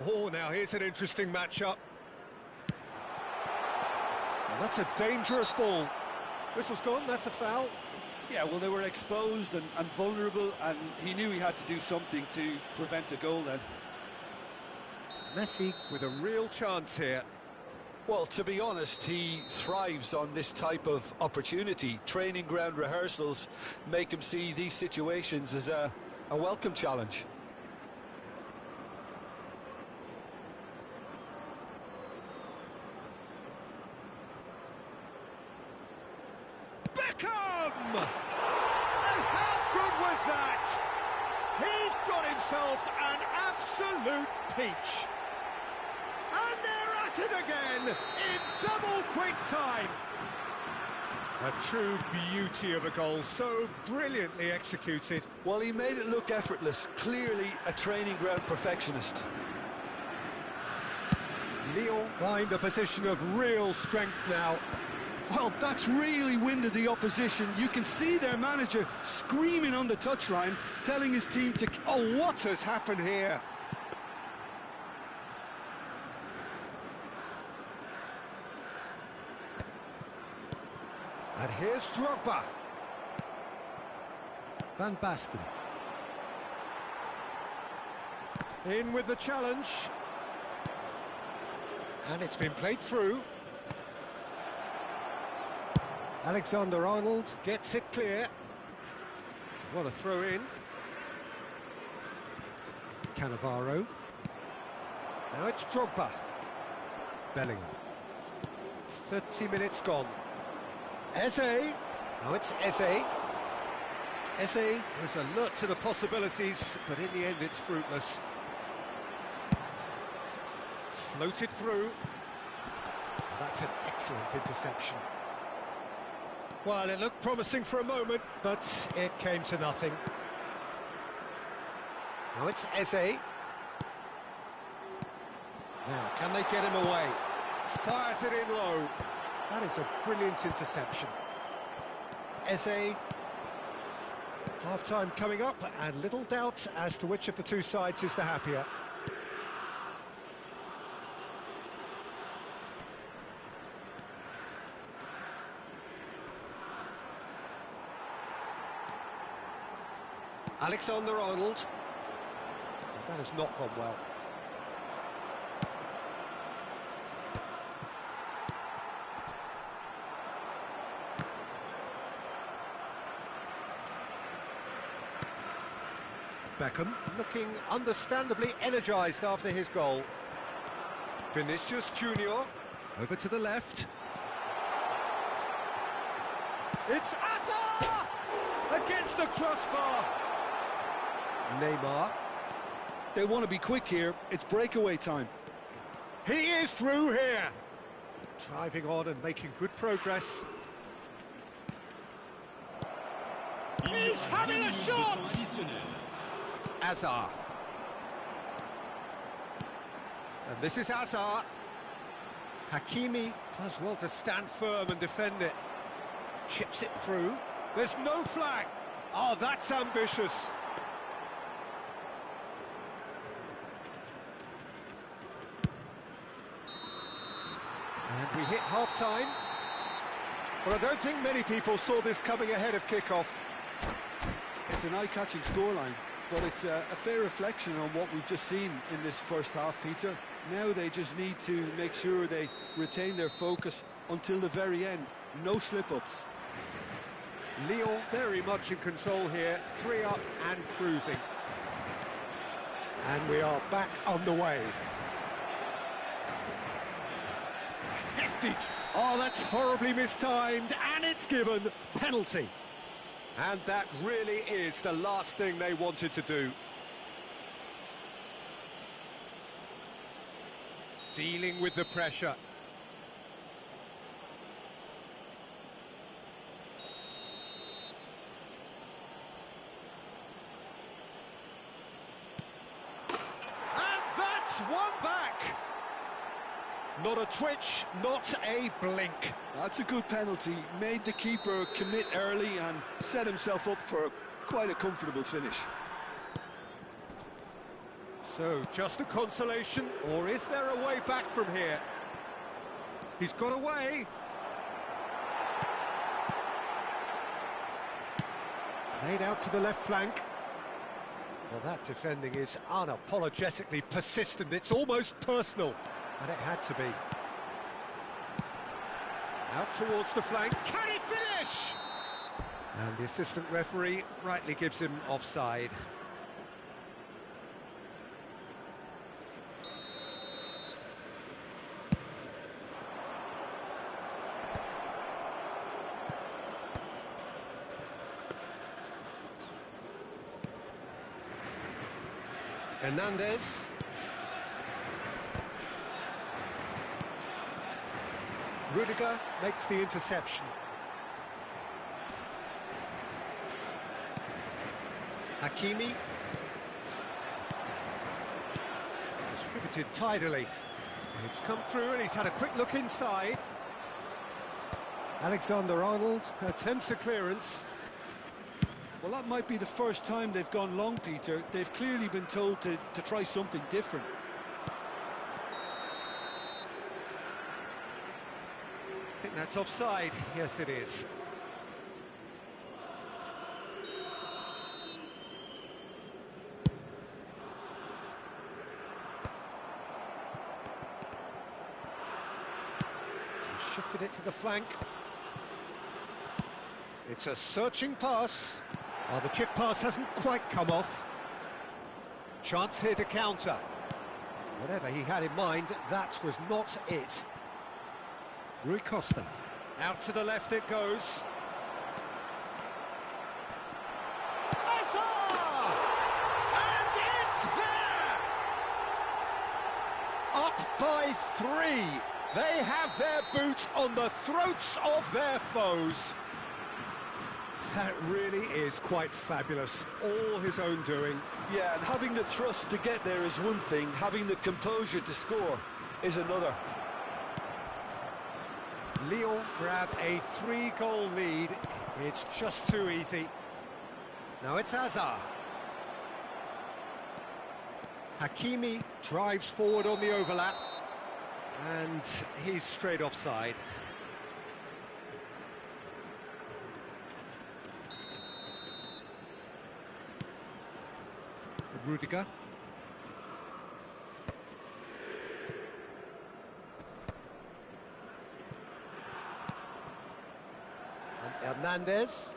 Oh, now here's an interesting matchup. Well, that's a dangerous ball. Whistle's gone, that's a foul. Yeah, well, they were exposed and vulnerable, and he knew he had to do something to prevent a goal then. Messi with a real chance here. Well, to be honest, he thrives on this type of opportunity. Training ground rehearsals make him see these situations as a welcome challenge. Beckham! And how good was that? He's got himself an absolute peach. And they're at it again in double quick time. A true beauty of a goal, so brilliantly executed. Well, he made it look effortless. Clearly a training ground perfectionist. Lyon find a position of real strength now. Well, that's really winded the opposition. You can see their manager screaming on the touchline, telling his team to... Oh, what has happened here? And here's Drogba. Van Basten. In with the challenge. And it's been played through. Alexander-Arnold gets it clear. What a throw in. Cannavaro. Now it's Drogba. Bellingham. 30 minutes gone. Eze. Now it's Eze. Eze was alert to the possibilities, but in the end it's fruitless. Floated through. That's an excellent interception. Well, it looked promising for a moment, but it came to nothing. Now it's Eze. Now, can they get him away? Fires it in low. That is a brilliant interception. Eze. Half-time coming up, and little doubt as to which of the two sides is the happier. Alexander-Arnold. That has not gone well. Beckham looking understandably energised after his goal. Vinicius Junior over to the left. It's Asa against the crossbar. Neymar. They want to be quick here. It's breakaway time. He is through here. Driving on and making good progress. He's having a shot! Azar. And this is Azar. Hakimi does well to stand firm and defend it. Chips it through. There's no flag. Oh, that's ambitious. And we hit half-time. Well, I don't think many people saw this coming ahead of kick-off. It's an eye-catching scoreline, but it's a fair reflection on what we've just seen in this first half, Peter. Now they just need to make sure they retain their focus until the very end. No slip-ups. Lyon very much in control here, 3 up and cruising. And we are back on the way. Hefty! Oh, that's horribly mistimed, and it's given penalty. And that really is the last thing they wanted to do. Dealing with the pressure. One back. Not a twitch, not a blink. That's a good penalty. Made the keeper commit early and set himself up for quite a comfortable finish. So, just a consolation, or is there a way back from here? He's got away. Played out to the left flank. Well, that defending is unapologetically persistent. It's almost personal, and it had to be. Out towards the flank. Can he finish? And the assistant referee rightly gives him offside. Hernandez. Rudiger makes the interception. Hakimi. Distributed tidily. It's come through and he's had a quick look inside. Alexander-Arnold attempts a clearance. Well, that might be the first time they've gone long, Peter. They've clearly been told to try something different. I think that's offside. Yes, it is. He shifted it to the flank. It's a searching pass. Oh, the chip pass hasn't quite come off. Chance here to counter. Whatever he had in mind, that was not it. Rui Costa. Out to the left it goes. Azar! And it's there! Up by 3. They have their boot on the throats of their foes. That really is quite fabulous, all his own doing. Yeah, and having the thrust to get there is one thing, having the composure to score is another. Lyon grab a 3-goal lead. It's just too easy. Now it's Hazard. Hakimi drives forward on the overlap. And he's straight offside. Rudiger. And Hernandez.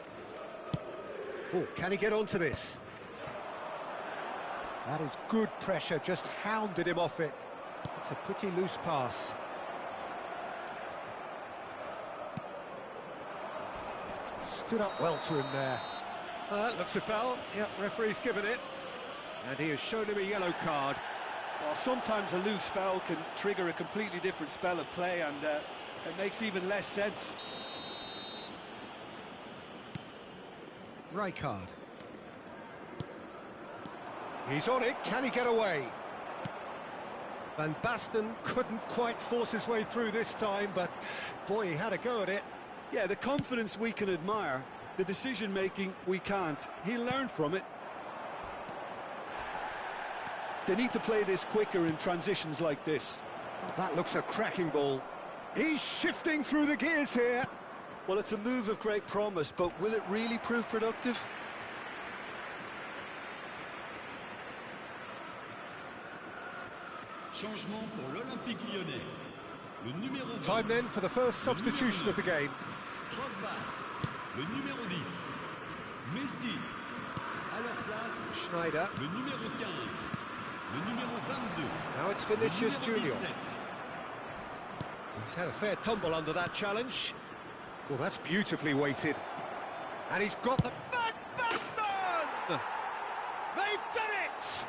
Oh, can he get onto this? That is good pressure, just hounded him off it. It's a pretty loose pass. Stood up well to him there. That looks a foul. Yep, referee's given it. And he has shown him a yellow card. Well, sometimes a loose foul can trigger a completely different spell of play, and it makes even less sense. Rijkaard. He's on it, can he get away? Van Basten couldn't quite force his way through this time, but boy, he had a go at it. Yeah, the confidence we can admire, the decision-making we can't. He learned from it. They need to play this quicker in transitions like this. Oh, that looks a cracking ball. He's shifting through the gears here. Well, it's a move of great promise, but will it really prove productive? Changement pour l'Olympique Lyonnais. Le numéro 20. Time then for the first substitution of the game. Drogba. Le numéro 10. Messi. À leur place. Schneider. Le numéro 15. Le numéro 22. Now it's Vinicius Junior. He's had a fair tumble under that challenge. Well, that's beautifully weighted. And he's got the... Van Basten! They've done it!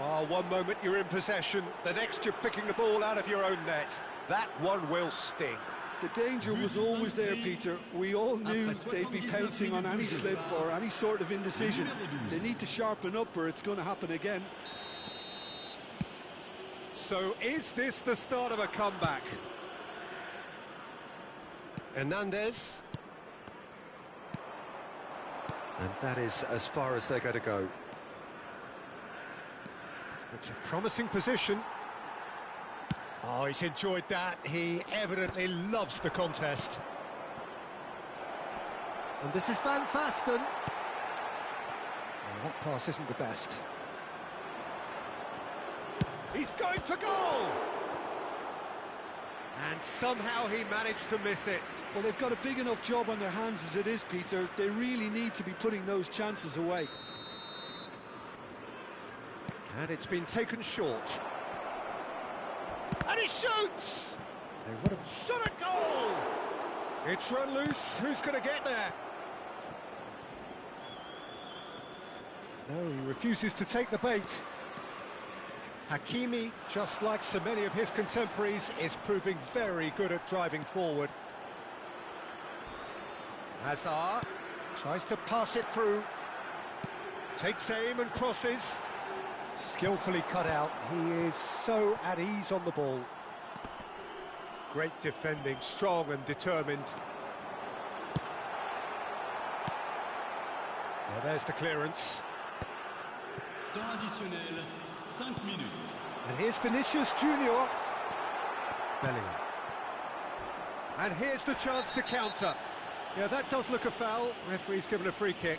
Oh, one moment you're in possession, the next you're picking the ball out of your own net. That one will sting. The danger was always there, Peter. We all knew they'd be pouncing on any slip or any sort of indecision. They need to sharpen up or it's going to happen again. So is this the start of a comeback? Hernandez. And that is as far as they're going to go. It's a promising position. Oh, he's enjoyed that. He evidently loves the contest. And this is Van Basten. Oh, that pass isn't the best. He's going for goal! And somehow he managed to miss it. Well, they've got a big enough job on their hands as it is, Peter. They really need to be putting those chances away. And it's been taken short. And he shoots! They would have shot a goal! It's run loose. Who's going to get there? No, he refuses to take the bait. Hakimi, just like so many of his contemporaries, is proving very good at driving forward. Hazard tries to pass it through. Takes aim and crosses. Skillfully cut out. He is so at ease on the ball. Great defending, strong and determined. Well, there's the clearance. Temps additionnel, 5 minutes. And here's Vinicius Junior. Bellingham. And here's the chance to counter. Yeah, that does look a foul. Referee's given a free kick.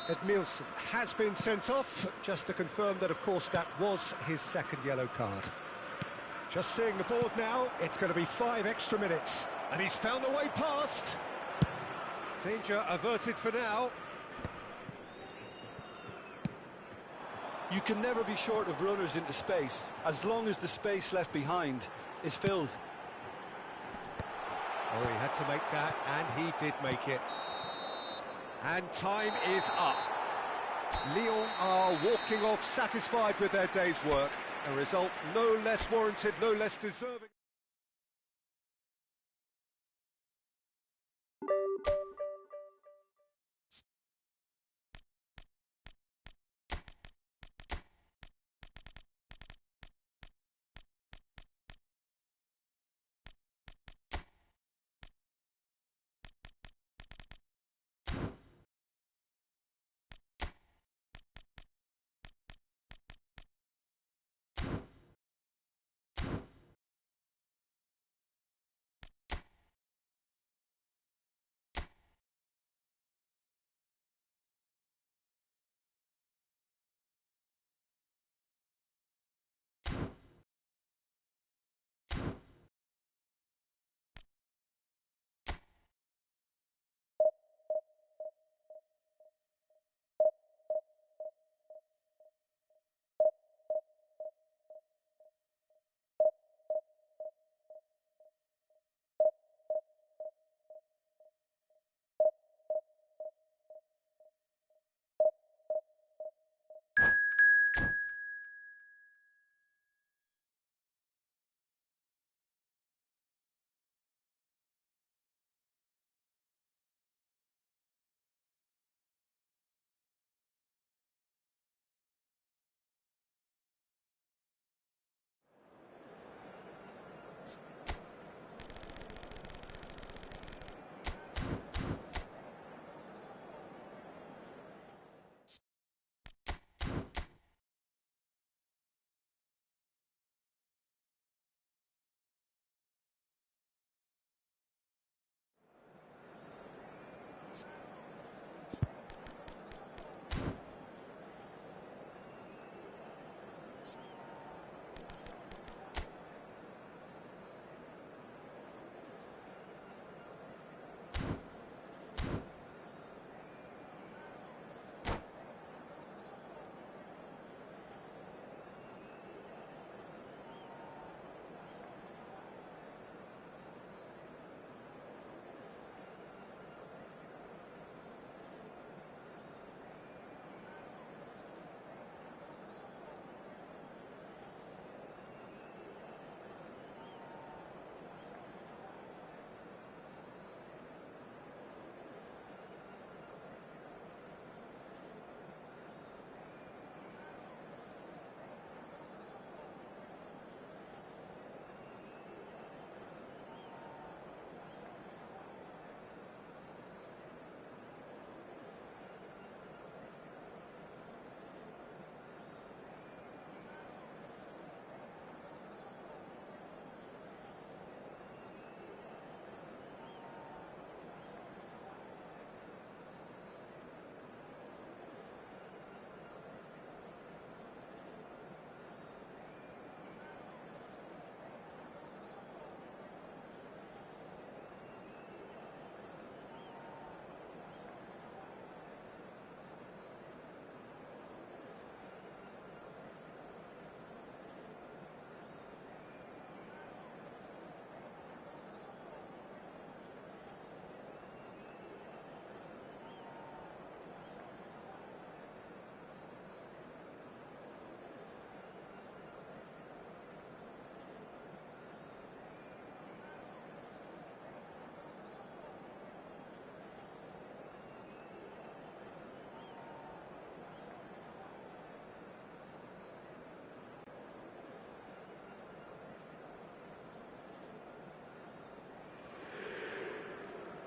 Edmilson has been sent off, just to confirm that, of course, that was his second yellow card. Just seeing the board now, it's going to be 5 extra minutes. And he's found a way past. Danger averted for now. You can never be short of runners into space, as long as the space left behind is filled. Oh, he had to make that, and he did make it. And time is up. Lyon are walking off satisfied with their day's work. A result no less warranted, no less deserving.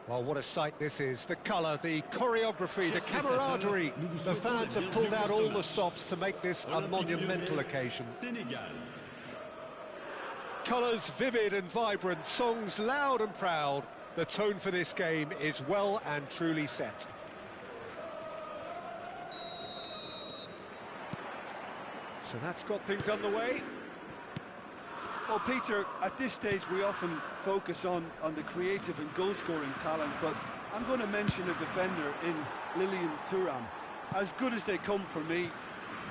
Well, what a sight this is. The colour, the choreography, the camaraderie. The fans have pulled out all the stops to make this a monumental occasion. Colours vivid and vibrant, songs loud and proud. The tone for this game is well and truly set. So that's got things underway. Well, Peter, at this stage we often focus on the creative and goal-scoring talent, but I'm going to mention a defender in Lilian Thuram. As good as they come for me,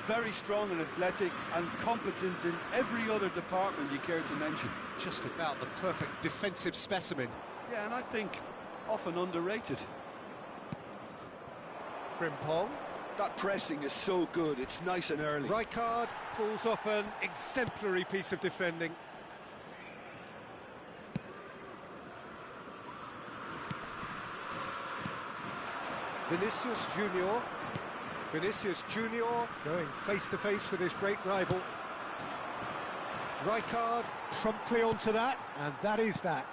very strong and athletic and competent in every other department you care to mention. Just about the perfect defensive specimen. Yeah, and I think often underrated. Frimpong. That pressing is so good, it's nice and early. Rijkaard pulls off an exemplary piece of defending. Vinicius Junior. Vinicius Junior going face-to-face with his great rival. Rijkaard promptly onto that, and that is that.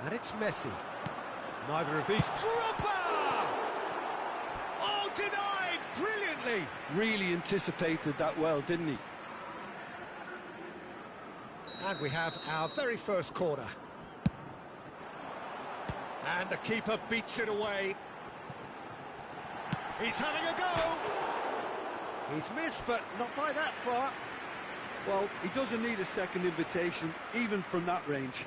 And it's Messi. Neither of these... Drogba! Oh, denied brilliantly! Really anticipated that well, didn't he? And we have our very first corner. And the keeper beats it away. He's having a go! He's missed, but not by that far. Well, he doesn't need a second invitation, even from that range.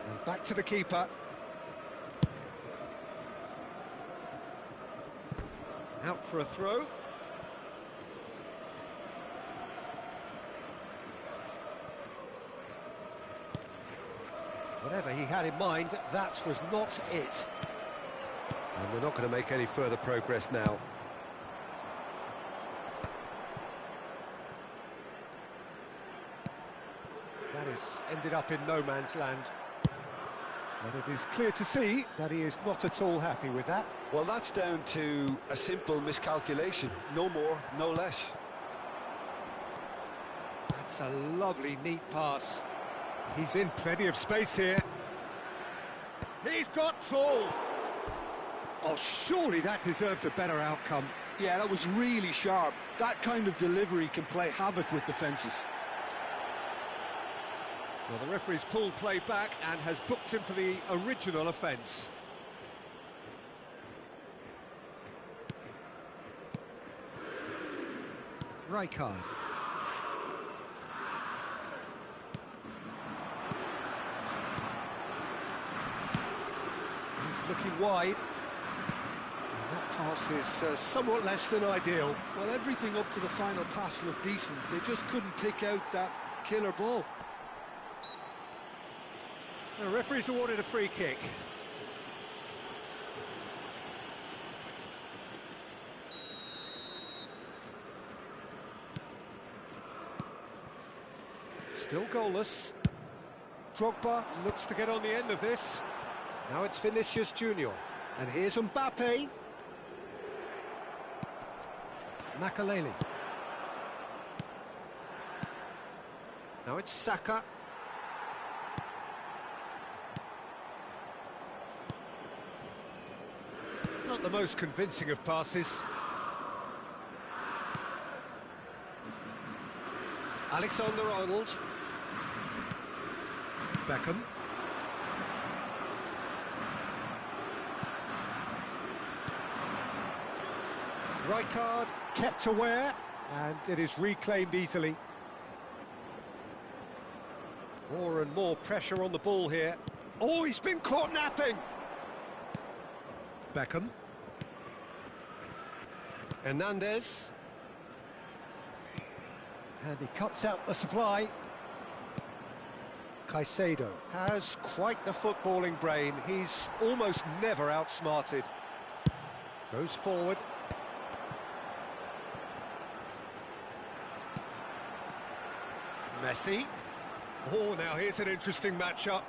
And back to the keeper. Out for a throw. Whatever he had in mind, that was not it. And we're not going to make any further progress now. That has ended up in no man's land. But it is clear to see that he is not at all happy with that. Well, that's down to a simple miscalculation. No more, no less. That's a lovely, neat pass. He's in plenty of space here. He's got tall. Oh, surely that deserved a better outcome. Yeah, that was really sharp. That kind of delivery can play havoc with defences. Well, the referee's pulled play back and has booked him for the original offence. Rijkaard. He's looking wide. And that pass is somewhat less than ideal. Well, everything up to the final pass looked decent. They just couldn't pick out that killer ball. The referee's awarded a free kick. Still goalless. Drogba looks to get on the end of this. Now it's Vinicius Junior. And here's Mbappe. Makaleli. Now it's Saka. Not the most convincing of passes. Alexander-Arnold. Beckham. Rijkaard kept aware, and it is reclaimed easily. More and more pressure on the ball here. Oh, he's been caught napping! Beckham. Hernandez. And he cuts out the supply. Caicedo has quite the footballing brain. He's almost never outsmarted. Goes forward. Messi. Oh, now here's an interesting matchup.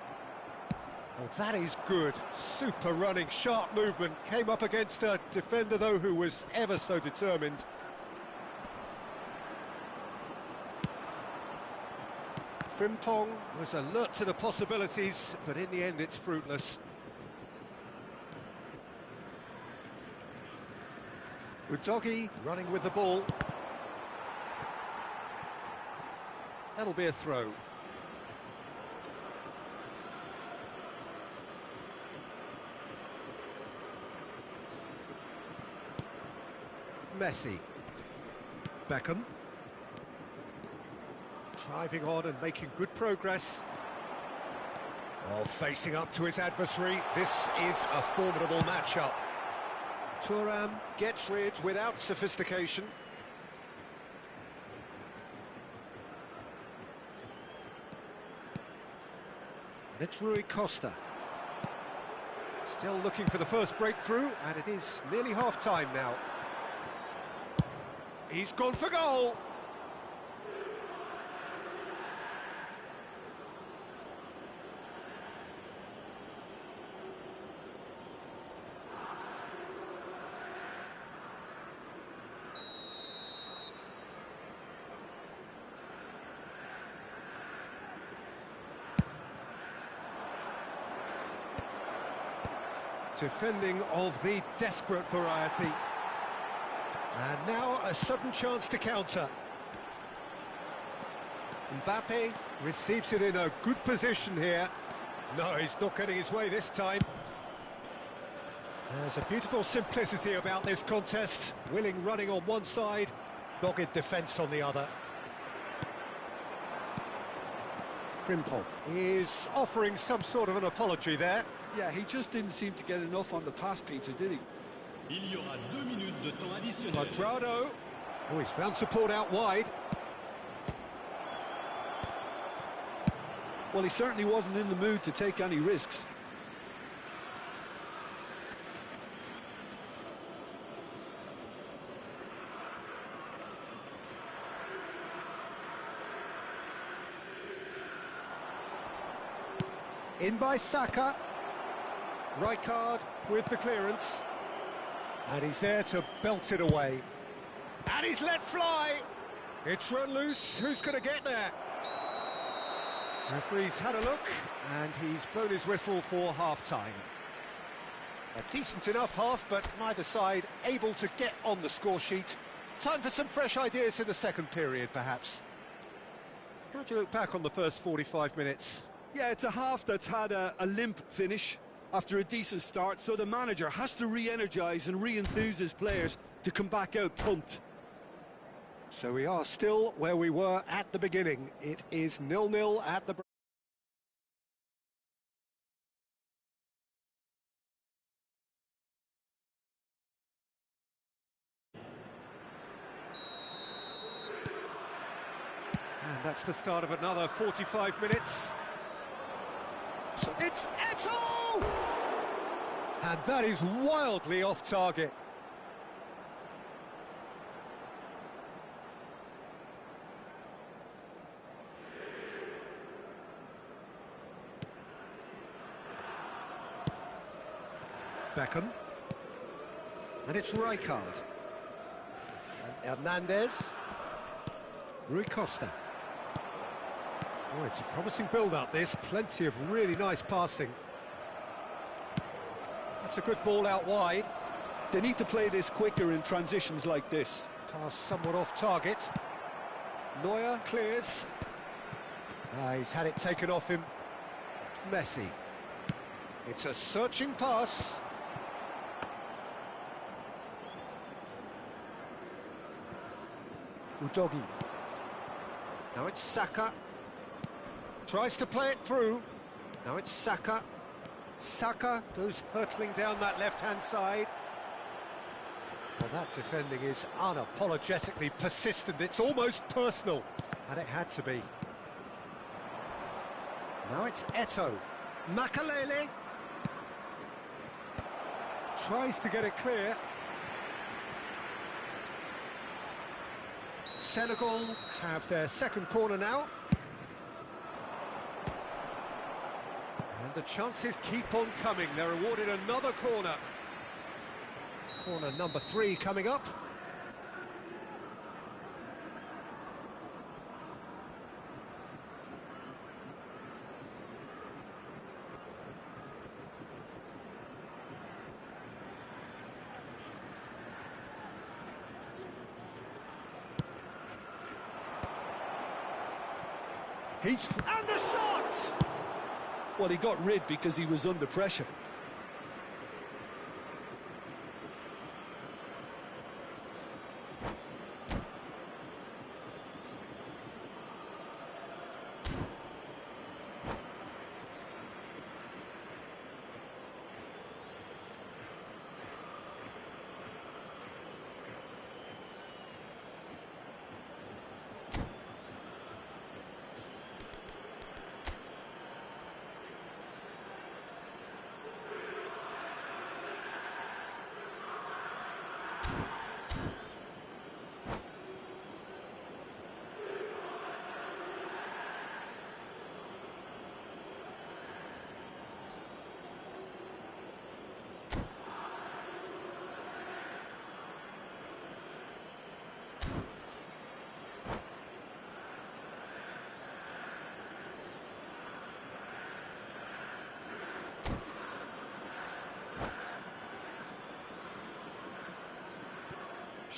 Oh, that is good. Super running, sharp movement. Came up against a defender, though, who was ever so determined. Frimpong was alert to the possibilities, but in the end it's fruitless. Udogi running with the ball. That'll be a throw. Messi. Beckham. Driving on and making good progress. Oh, facing up to his adversary. This is a formidable matchup. Thuram gets rid without sophistication. And it's Rui Costa. Still looking for the first breakthrough, and it is nearly half-time now. He's gone for goal! Defending of the desperate variety. And now a sudden chance to counter. Mbappe receives it in a good position here. No, he's not getting his way this time. There's a beautiful simplicity about this contest. Willing running on one side, dogged defence on the other. Frimpong is offering some sort of an apology there. Yeah, he just didn't seem to get enough on the pass, Peter, did he? Il y aura 2 minutes de temps additionnel. Quadrado. Oh, he's found support out wide. Well, he certainly wasn't in the mood to take any risks. In by Saka. Rijkaard with the clearance. And he's there to belt it away. And he's let fly. It's run loose. Who's going to get there? Referee's had a look, and he's blown his whistle for half-time. A decent enough half, but neither side able to get on the score sheet. Time for some fresh ideas in the second period, perhaps. How do you look back on the first 45 minutes? Yeah, it's a half that's had a limp finish after a decent start, so the manager has to re-energise and re-enthuse his players to come back out pumped. So we are still where we were at the beginning. It is 0-0 at the break. And that's the start of another 45 minutes. So it's Eto'o! And that is wildly off target. Beckham. And it's Rijkaard. And Hernandez. Rui Costa. Oh, it's a promising build-up, this. Plenty of really nice passing. That's a good ball out wide. They need to play this quicker in transitions like this. Pass somewhat off target. Neuer clears. He's had it taken off him. Messi. It's a searching pass. Udogi. Now it's Saka. Tries to play it through. Now it's Saka. Saka goes hurtling down that left-hand side. Well, that defending is unapologetically persistent. It's almost personal. And it had to be. Now it's Eto'o. Makalele. Tries to get it clear. Senegal have their second corner now. And the chances keep on coming. They're awarded another corner. Corner number 3 coming up. And the shot! Well, he got rid because he was under pressure.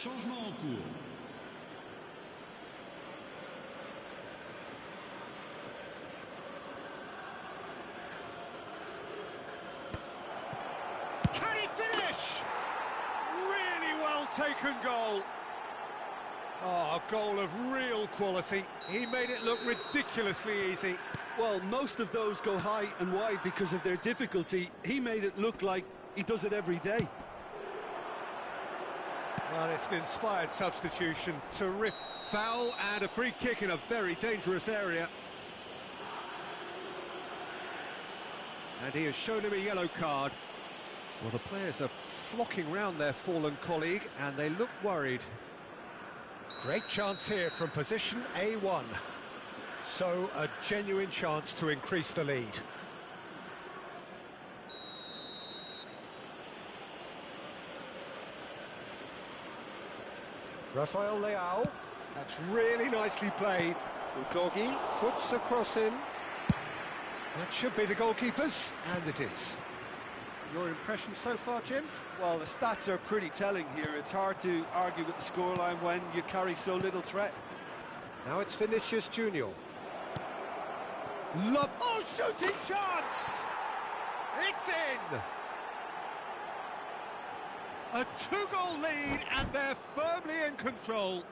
Changement en cours. Can he finish? Really well taken goal. Oh, a goal of real quality. He made it look ridiculously easy. Well, most of those go high and wide because of their difficulty. He made it look like he does it every day. Well, it's an inspired substitution. Terrific foul and a free kick in a very dangerous area. And he has shown him a yellow card. Well, the players are flocking round their fallen colleague and they look worried. Great chance here from position A1. So, a genuine chance to increase the lead. Rafael Leao. That's really nicely played. Udogi puts a cross in. That should be the goalkeeper's, and it is. Your impression so far, Jim? Well, the stats are pretty telling here. It's hard to argue with the scoreline when you carry so little threat. Now it's Vinicius Junior. Oh, shooting chance! It's in! A two-goal lead, and they're firmly in control.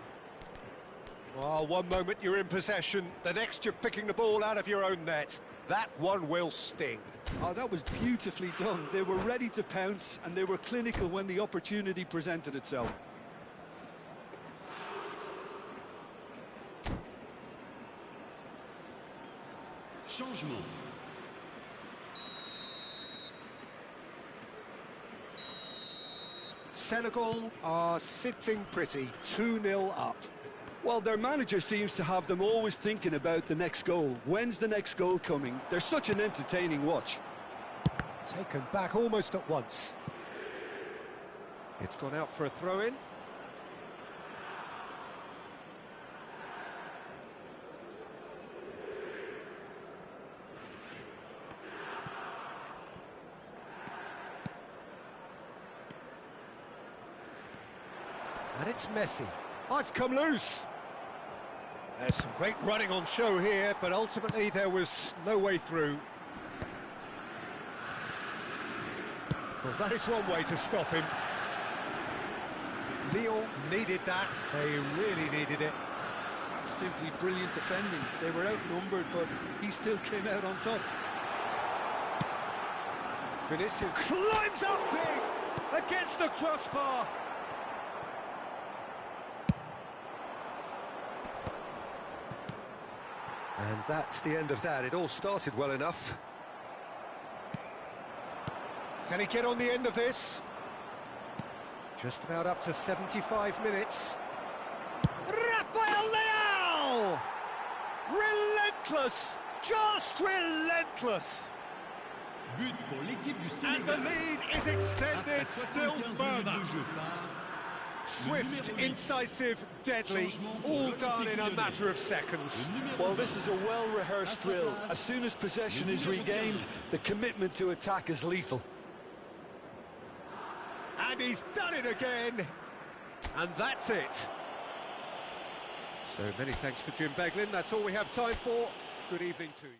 Well, one moment you're in possession, the next you're picking the ball out of your own net. That one will sting. Oh, that was beautifully done. They were ready to pounce, and they were clinical when the opportunity presented itself. Changement. Senegal are sitting pretty, 2-0 up. Well, their manager seems to have them always thinking about the next goal. When's the next goal coming? They're such an entertaining watch. Taken back almost at once. It's gone out for a throw-in. And it's Messi. Oh, it's come loose. There's some great running on show here, but ultimately there was no way through. Well, that is one way to stop him. Lyon needed that. They really needed it. That's simply brilliant defending. They were outnumbered, but he still came out on top. Vinicius climbs up big against the crossbar. And that's the end of that. It all started well enough. Can he get on the end of this? Just about up to 75 minutes. Rafael Leao! Relentless! Just relentless! But pour l'équipe du Sénégal. And the lead is extended still further. Swift, incisive, deadly, all done in a matter of seconds. Well, this is a well-rehearsed drill. As soon as possession is regained, the commitment to attack is lethal. And he's done it again. And that's it. So many thanks to Jim Beglin. That's all we have time for. Good evening to you.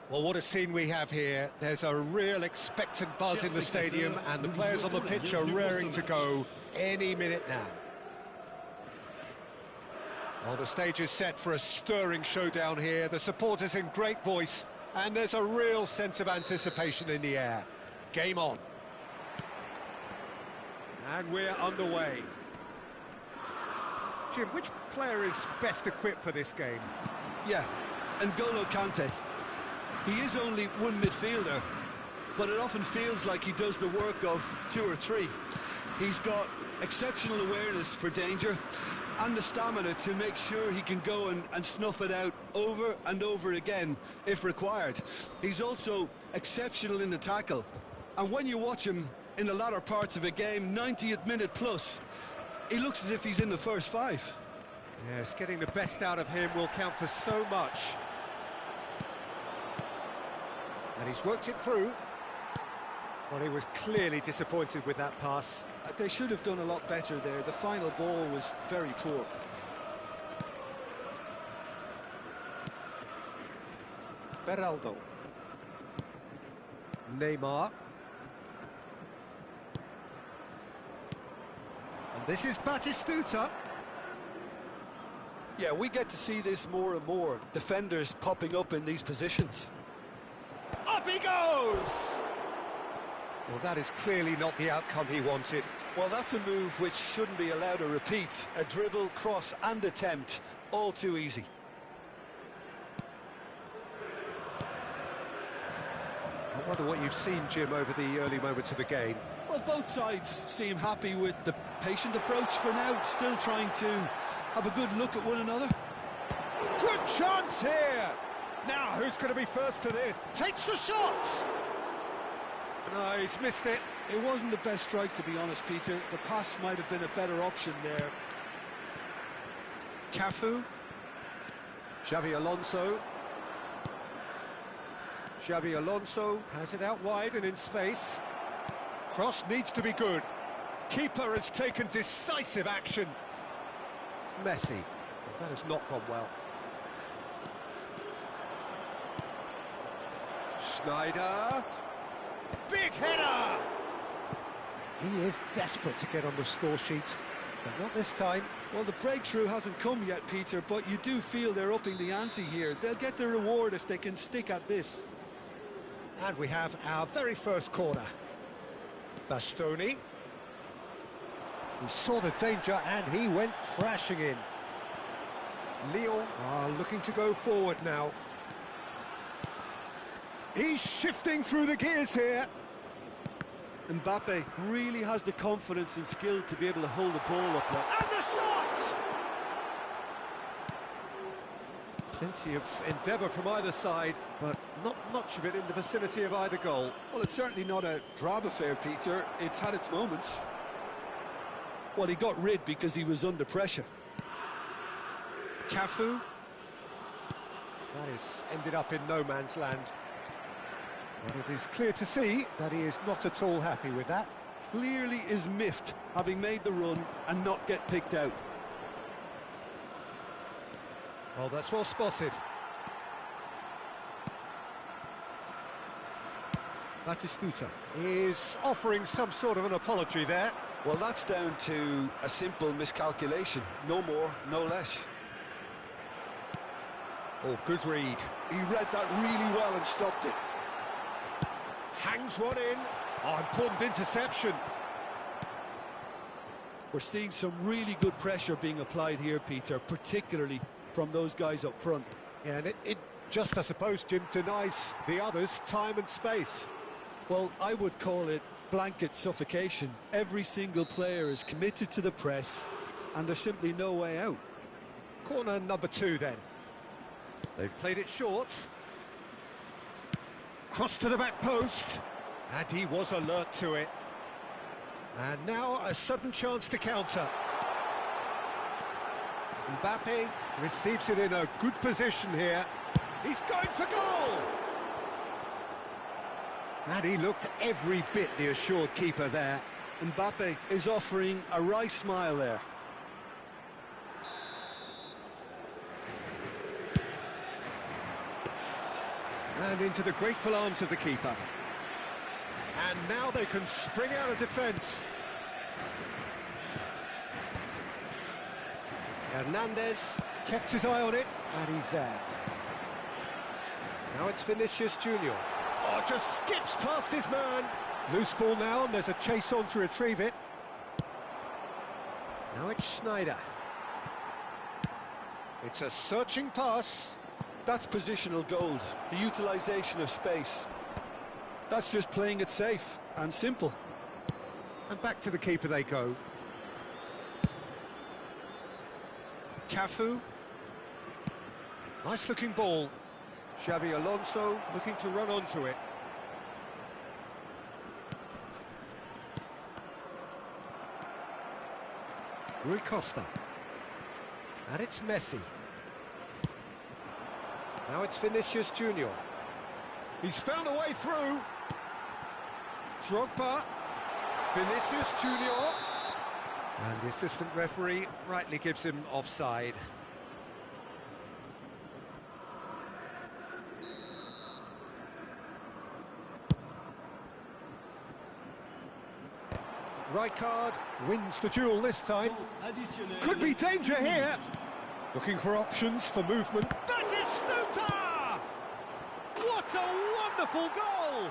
Well, what a scene we have here. There's a real expectant buzz in the stadium, and the players on the pitch are raring to go any minute now. Well, the stage is set for a stirring showdown here. The supporters in great voice, and there's a real sense of anticipation in the air. Game on. And we're underway. Jim, which player is best equipped for this game? Yeah, N'Golo Kante. He is only one midfielder, but it often feels like he does the work of two or three. He's got exceptional awareness for danger and the stamina to make sure he can go and snuff it out over and over again if required. He's also exceptional in the tackle, and when you watch him in the latter parts of a game, 90th minute plus, he looks as if he's in the first five. Yes, getting the best out of him will count for so much. And he's worked it through. Well, he was clearly disappointed with that pass. They should have done a lot better there. The final ball was very poor. Beraldo. Neymar. And this is Batistuta. Yeah, we get to see this more and more. Defenders popping up in these positions. Up he goes! Well, that is clearly not the outcome he wanted. Well, that's a move which shouldn't be allowed to repeat. A dribble, cross and attempt, all too easy. I wonder what you've seen, Jim, over the early moments of the game. Well, both sides seem happy with the patient approach for now, still trying to have a good look at one another. Good chance here! Now, who's going to be first to this? Takes the shot! No, he's missed it. It wasn't the best strike, to be honest, Peter. The pass might have been a better option there. Cafu. Xavi Alonso. Xavi Alonso has it out wide and in space. Cross needs to be good. Keeper has taken decisive action. Messi. That has not gone well. Schneider. Big header! He is desperate to get on the score sheet, but not this time. Well, the breakthrough hasn't come yet, Peter, but you do feel they're upping the ante here. They'll get the reward if they can stick at this. And we have our very first corner. Bastoni. He saw the danger and he went crashing in. Lyon are looking to go forward now. He's shifting through the gears here. Mbappe really has the confidence and skill to be able to hold the ball up. And the shot! Plenty of endeavour from either side, but not much of it in the vicinity of either goal. Well, it's certainly not a drab affair, Peter. It's had its moments. Well, he got rid because he was under pressure. Cafu. That is ended up in no man's land. But it is clear to see that he is not at all happy with that. Clearly is miffed, having made the run and not get picked out. Well, that's well spotted. Batistuta is offering some sort of an apology there. Well, that's down to a simple miscalculation. No more, no less. Oh, good read. He read that really well and stopped it. Hangs one in. Oh, important interception. We're seeing some really good pressure being applied here, Peter, particularly from those guys up front. Yeah, and it just, I suppose, Jim, denies the others time and space. Well, I would call it blanket suffocation. Every single player is committed to the press, and there's simply no way out. Corner number 2, then. They've played it short. Cross to the back post. And he was alert to it. And now a sudden chance to counter. Mbappe receives it in a good position here. He's going for goal! And he looked every bit the assured keeper there. Mbappe is offering a wry smile there. And into the grateful arms of the keeper. And now they can spring out of defence. Hernandez kept his eye on it, and he's there. Now it's Vinicius Junior. Oh, just skips past his man. Loose ball now, and there's a chase on to retrieve it. Now it's Sneijder. It's a searching pass. That's positional gold, the utilisation of space. That's just playing it safe and simple. And back to the keeper they go. Cafu. Nice looking ball. Xabi Alonso looking to run onto it. Rui Costa. And it's Messi. Now it's Vinicius Junior. He's found a way through. Drogba. Vinicius Junior. And the assistant referee rightly gives him offside. Rijkaard wins the duel this time. Could be danger here. Looking for options for movement. Batistuta! What a wonderful goal!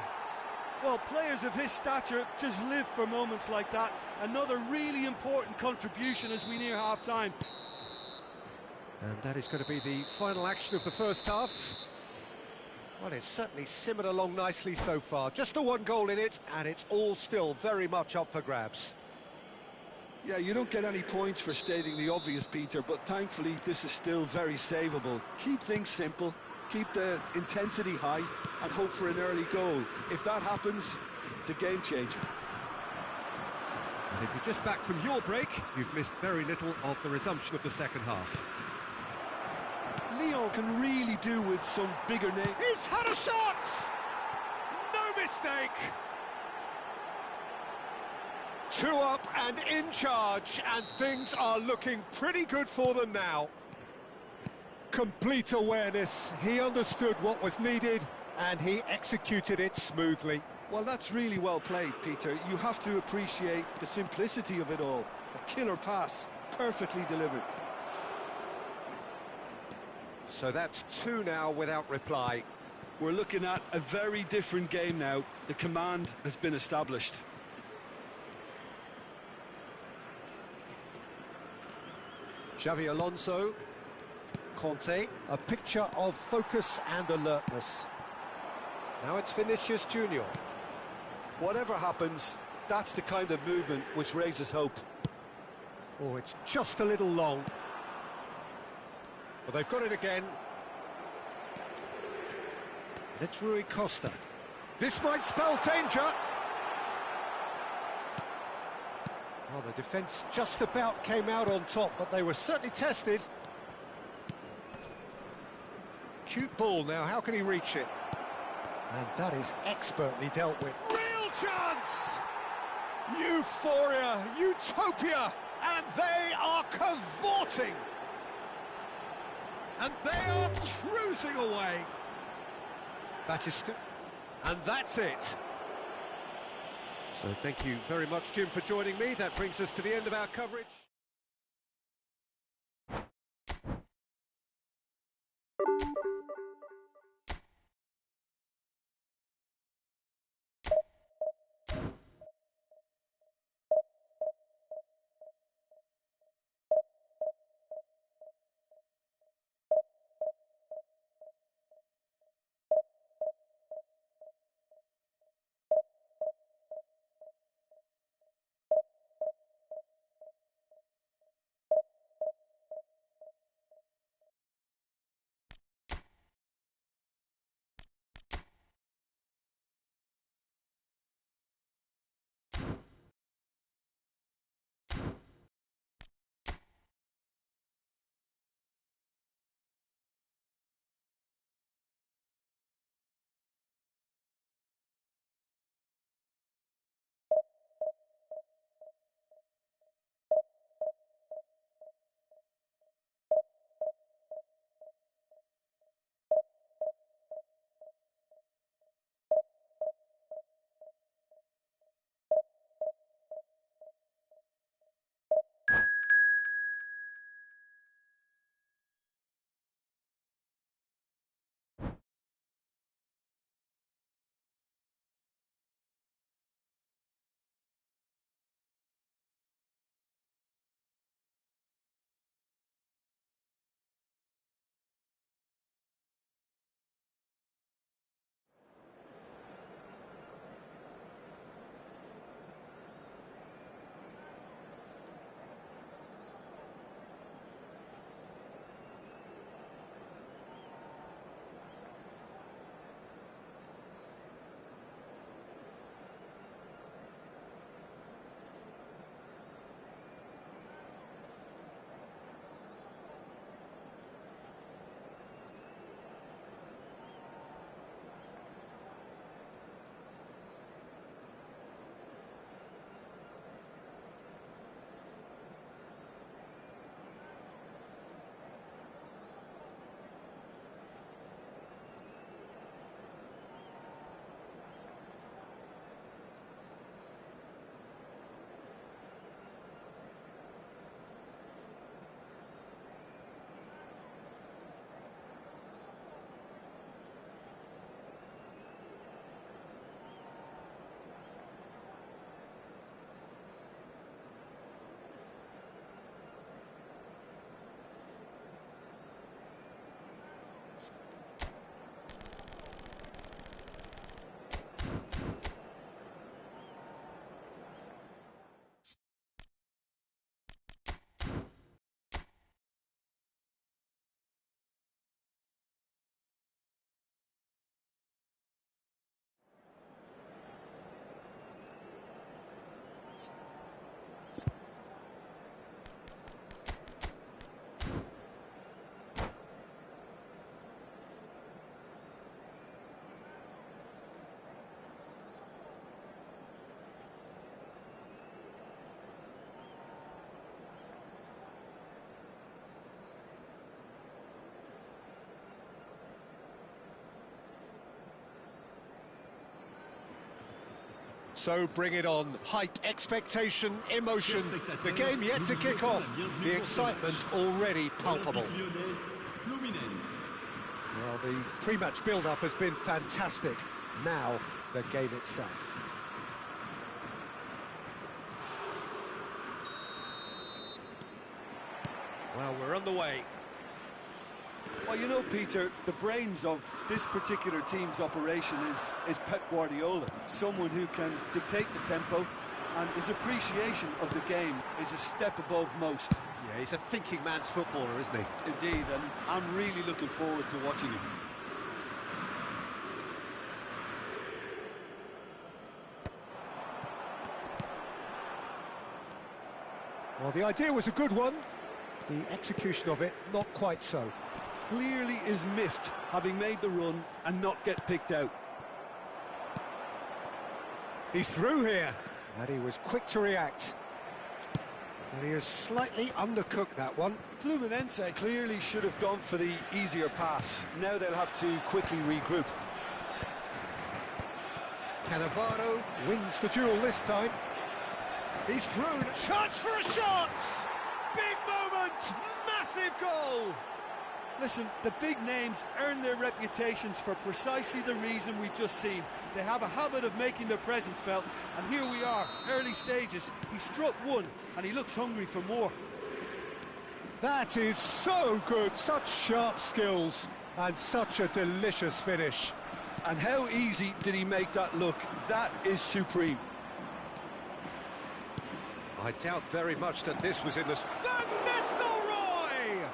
Well, players of his stature just live for moments like that. Another really important contribution as we near half-time. And that is going to be the final action of the first half. Well, it's certainly simmered along nicely so far. Just the one goal in it, and it's all still very much up for grabs. Yeah, you don't get any points for stating the obvious, Peter, but thankfully this is still very savable. Keep things simple, keep the intensity high, and hope for an early goal. If that happens, it's a game changer. And if you're just back from your break, you've missed very little of the resumption of the second half. Lyon can really do with some bigger names. He's had a shot! No mistake! 2 up and in charge, and things are looking pretty good for them now. Complete awareness, he understood what was needed, and he executed it smoothly. Well, that's really well played, Peter. You have to appreciate the simplicity of it all. A killer pass, perfectly delivered. So that's 2 now without reply. We're looking at a very different game now. The command has been established. Xabi Alonso. Conte. A picture of focus and alertness. Now it's Vinicius Junior. Whatever happens, that's the kind of movement which raises hope. Oh, it's just a little long. Well, they've got it again. And it's Rui Costa. This might spell danger. Well, the defence just about came out on top, but they were certainly tested. Cute ball now, how can he reach it? And that is expertly dealt with. Real chance! Euphoria, utopia, and they are cavorting. And they are cruising away. That is still... And that's it. So thank you very much, Jim, for joining me. That brings us to the end of our coverage. So bring it on. Hype, expectation, emotion. The game yet to kick off. The excitement already palpable. Well, the pre-match build-up has been fantastic. Now, the game itself. Well, we're on the way. Well, you know, Peter, the brains of this particular team's operation is Pep Guardiola, someone who can dictate the tempo, and his appreciation of the game is a step above most. Yeah, he's a thinking man's footballer, isn't he? Indeed, and I'm really looking forward to watching him. Well, the idea was a good one. The execution of it, not quite so. Clearly is miffed, having made the run and not get picked out. He's through here. And he was quick to react. And he has slightly undercooked that one. Fluminense clearly should have gone for the easier pass. Now they'll have to quickly regroup. Cannavaro wins the duel this time. He's through. Chance for a shot! Big moment! Massive goal! Listen, the big names earn their reputations for precisely the reason we've just seen. They have a habit of making their presence felt, and here we are, early stages. He struck one, and he looks hungry for more. That is so good, such sharp skills, and such a delicious finish. And how easy did he make that look? That is supreme. I doubt very much that this was in the... Van Nistelrooy!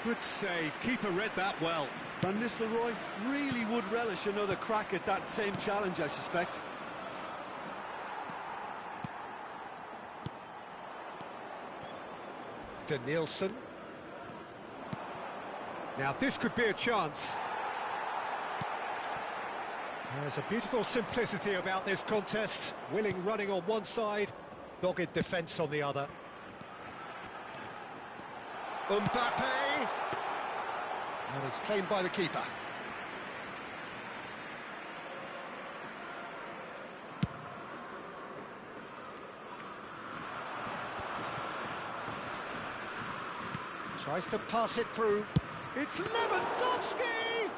Good save, keeper read that well. Van Nistelrooy really would relish another crack at that same challenge, I suspect. De Nielsen. Now this could be a chance. There's a beautiful simplicity about this contest. Willing running on one side, dogged defence on the other. Mbappe! And it's claimed by the keeper. Tries to pass it through. It's Lewandowski!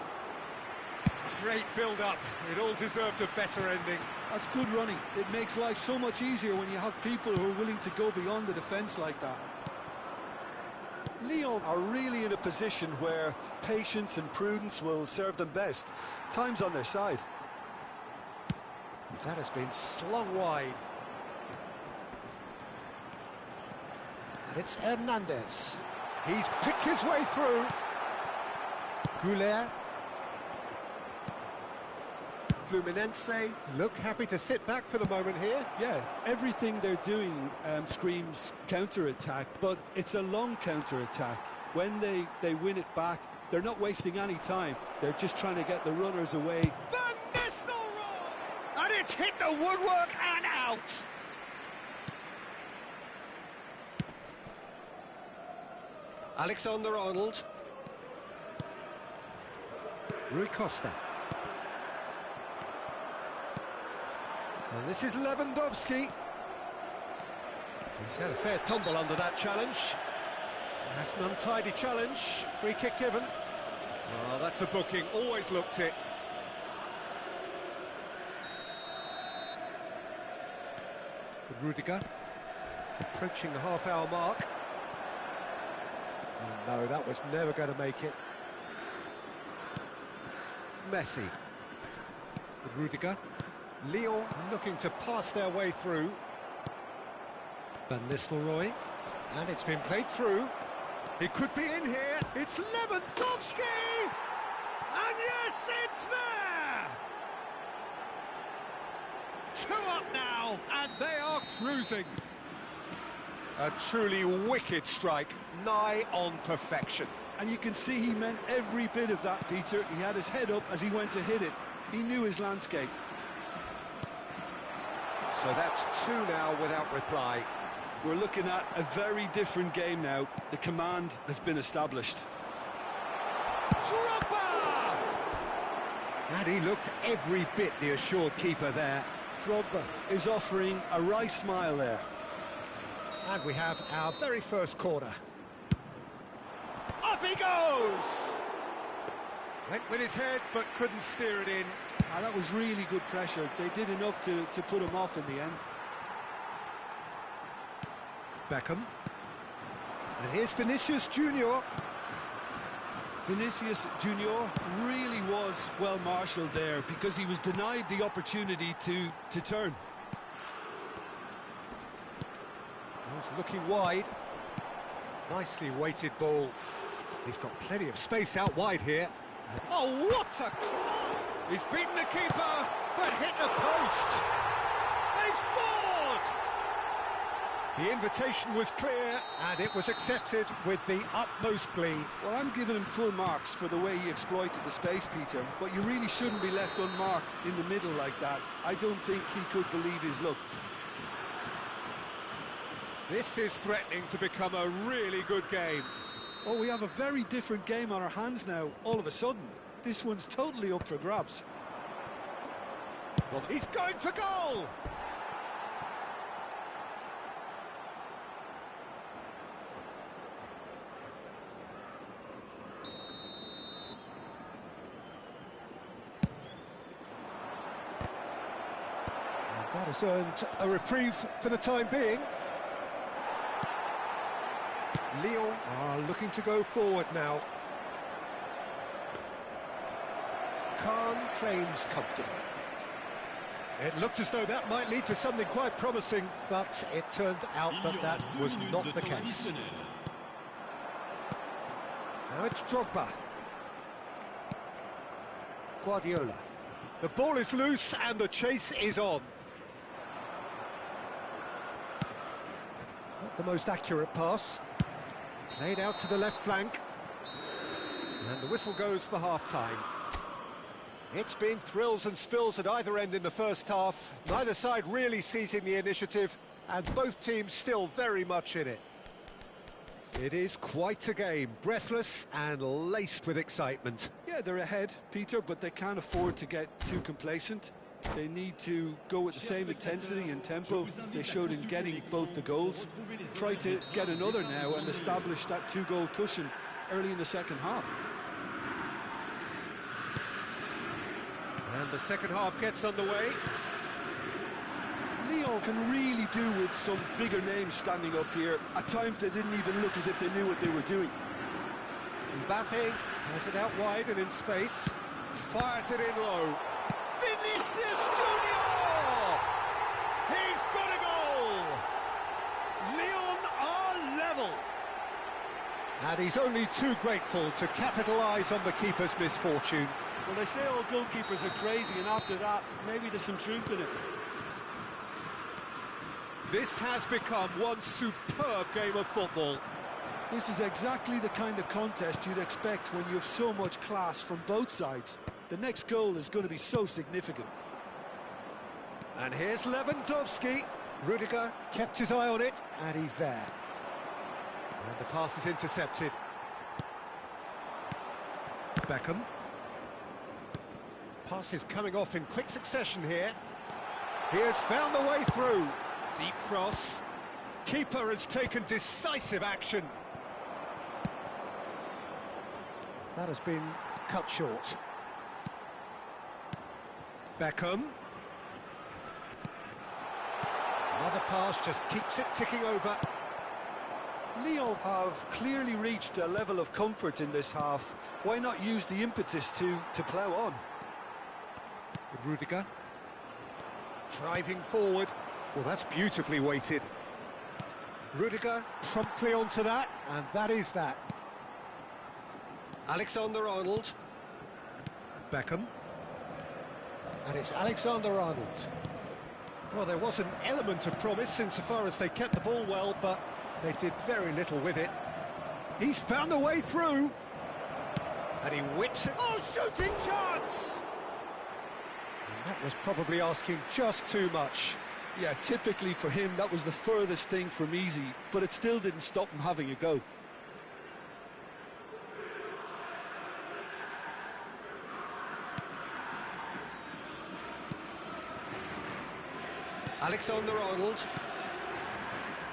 Great build-up. It all deserved a better ending. That's good running. It makes life so much easier when you have people who are willing to go beyond the defence like that. Lyon are really in a position where patience and prudence will serve them best. Time's on their side. That has been slung wide. And it's Hernandez. He's picked his way through. Goulet. Fluminense look happy to sit back for the moment here. Yeah, everything they're doing screams counter-attack, but it's a long counter-attack. When they win it back, they're not wasting any time. They're just trying to get the runners away. Van Nistelrooy! And it's hit the woodwork and out! Alexander-Arnold. Rui Costa. And this is Lewandowski. He's had a fair tumble under that challenge. That's an untidy challenge. Free kick given. Oh, that's a booking. Always looked it. With Rudiger. Approaching the half-hour mark. Oh, no, that was never going to make it. Messi. With Rudiger. Lyon looking to pass their way through. Van Nistelrooy. And it's been played through. It could be in here. It's Lewandowski! And yes, it's there! 2 up now, and they are cruising. A truly wicked strike, nigh on perfection. And you can see he meant every bit of that, Peter. He had his head up as he went to hit it. He knew his landscape. So that's 2 now without reply. We're looking at a very different game now. The command has been established. Drogba! And he looked every bit the assured keeper there. Drogba is offering a wry smile there. And we have our very first corner. Up he goes! Went with his head, but couldn't steer it in. And that was really good pressure. They did enough to put him off in the end. Beckham. And here's Vinicius Junior. Vinicius Junior really was well marshalled there because he was denied the opportunity to turn. He's looking wide. Nicely weighted ball. He's got plenty of space out wide here. Oh, what a claw! He's beaten the keeper, but hit the post. They've scored! The invitation was clear, and it was accepted with the utmost glee. Well, I'm giving him full marks for the way he exploited the space, Peter, but you really shouldn't be left unmarked in the middle like that. I don't think he could believe his luck. This is threatening to become a really good game. Oh, we have a very different game on our hands now, all of a sudden. This one's totally up for grabs. Well, he's going for goal! That has earned a reprieve for the time being. Lyon are looking to go forward now. Khan claims comfortable. It looked as though that might lead to something quite promising, but it turned out that that was not the case. Now it's Drogba. Guardiola. The ball is loose and the chase is on. Not the most accurate pass. Played out to the left flank. And the whistle goes for half-time. It's been thrills and spills at either end in the first half. Neither side really seizing the initiative, and both teams still very much in it. It is quite a game, breathless and laced with excitement. Yeah, they're ahead, Peter, but they can't afford to get too complacent. They need to go with the same intensity and tempo they showed in getting both the goals. Try to get another now and establish that two-goal cushion early in the second half. And the second half gets underway. Lyon can really do with some bigger names standing up here. At times they didn't even look as if they knew what they were doing. Mbappe has it out wide and in space. Fires it in low. Vinicius Junior! He's got a goal! Lyon are level. And he's only too grateful to capitalise on the keeper's misfortune. Well, they say all goalkeepers are crazy, and after that, maybe there's some truth in it. This has become one superb game of football. This is exactly the kind of contest you'd expect when you have so much class from both sides. The next goal is going to be so significant. And here's Lewandowski. Rudiger kept his eye on it, and he's there. And the pass is intercepted. Beckham. Pass is coming off in quick succession here. He has found the way through. Deep cross. Keeper has taken decisive action. That has been cut short. Beckham. Another pass just keeps it ticking over. Lyon have clearly reached a level of comfort in this half. Why not use the impetus to plough on? Rudiger. Driving forward. Well, that's beautifully weighted. Rudiger promptly onto that, and that is that. Alexander-Arnold. Beckham. And it's Alexander-Arnold. Well, there was an element of promise insofar as they kept the ball well, but they did very little with it. He's found a way through. And he whips it. Oh, shooting chance! And that was probably asking just too much. Yeah, typically for him, that was the furthest thing from easy, but it still didn't stop him having a go. Alexander-Arnold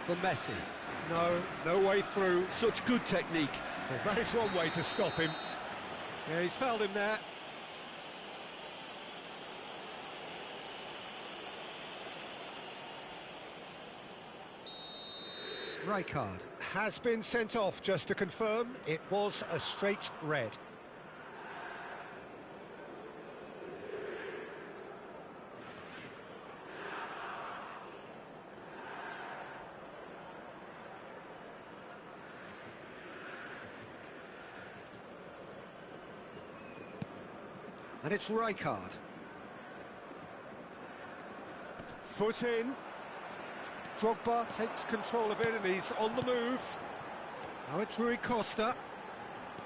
for Messi. No way through. Such good technique. Well, that is one way to stop him. Yeah, he's fouled him there. Rijkaard has been sent off, just to confirm. It was a straight red. And it's Rijkaard. Foot in. Drogba takes control of it and he's on the move. Now it's Rui Costa.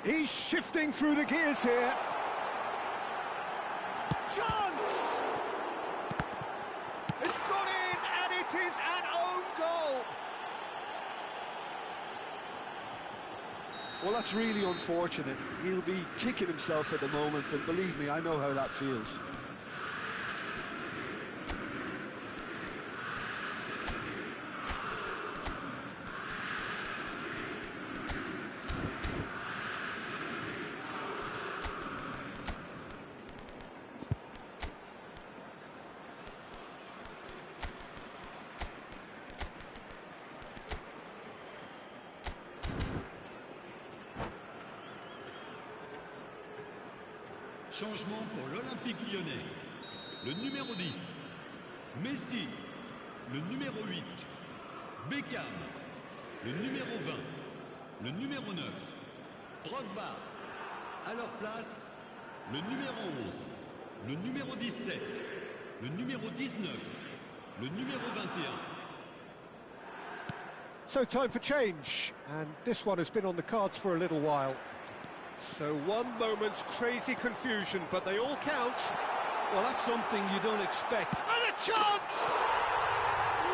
He's shifting through the gears here. Chance! It's gone in, and it is an own goal. Well, that's really unfortunate. He'll be kicking himself at the moment, and believe me, I know how that feels. Changement pour l'Olympique lyonnais. Le numéro 10, Messi. Le numéro 8, Beckham. Le numéro 20, le numéro 9, Drogba. À leur place, le numéro 11, le numéro 17, le numéro 19, le numéro 21. So time for change, and this one has been on the cards for a little while. So one moment's crazy confusion, but they all count. Well, that's something you don't expect. And a chance!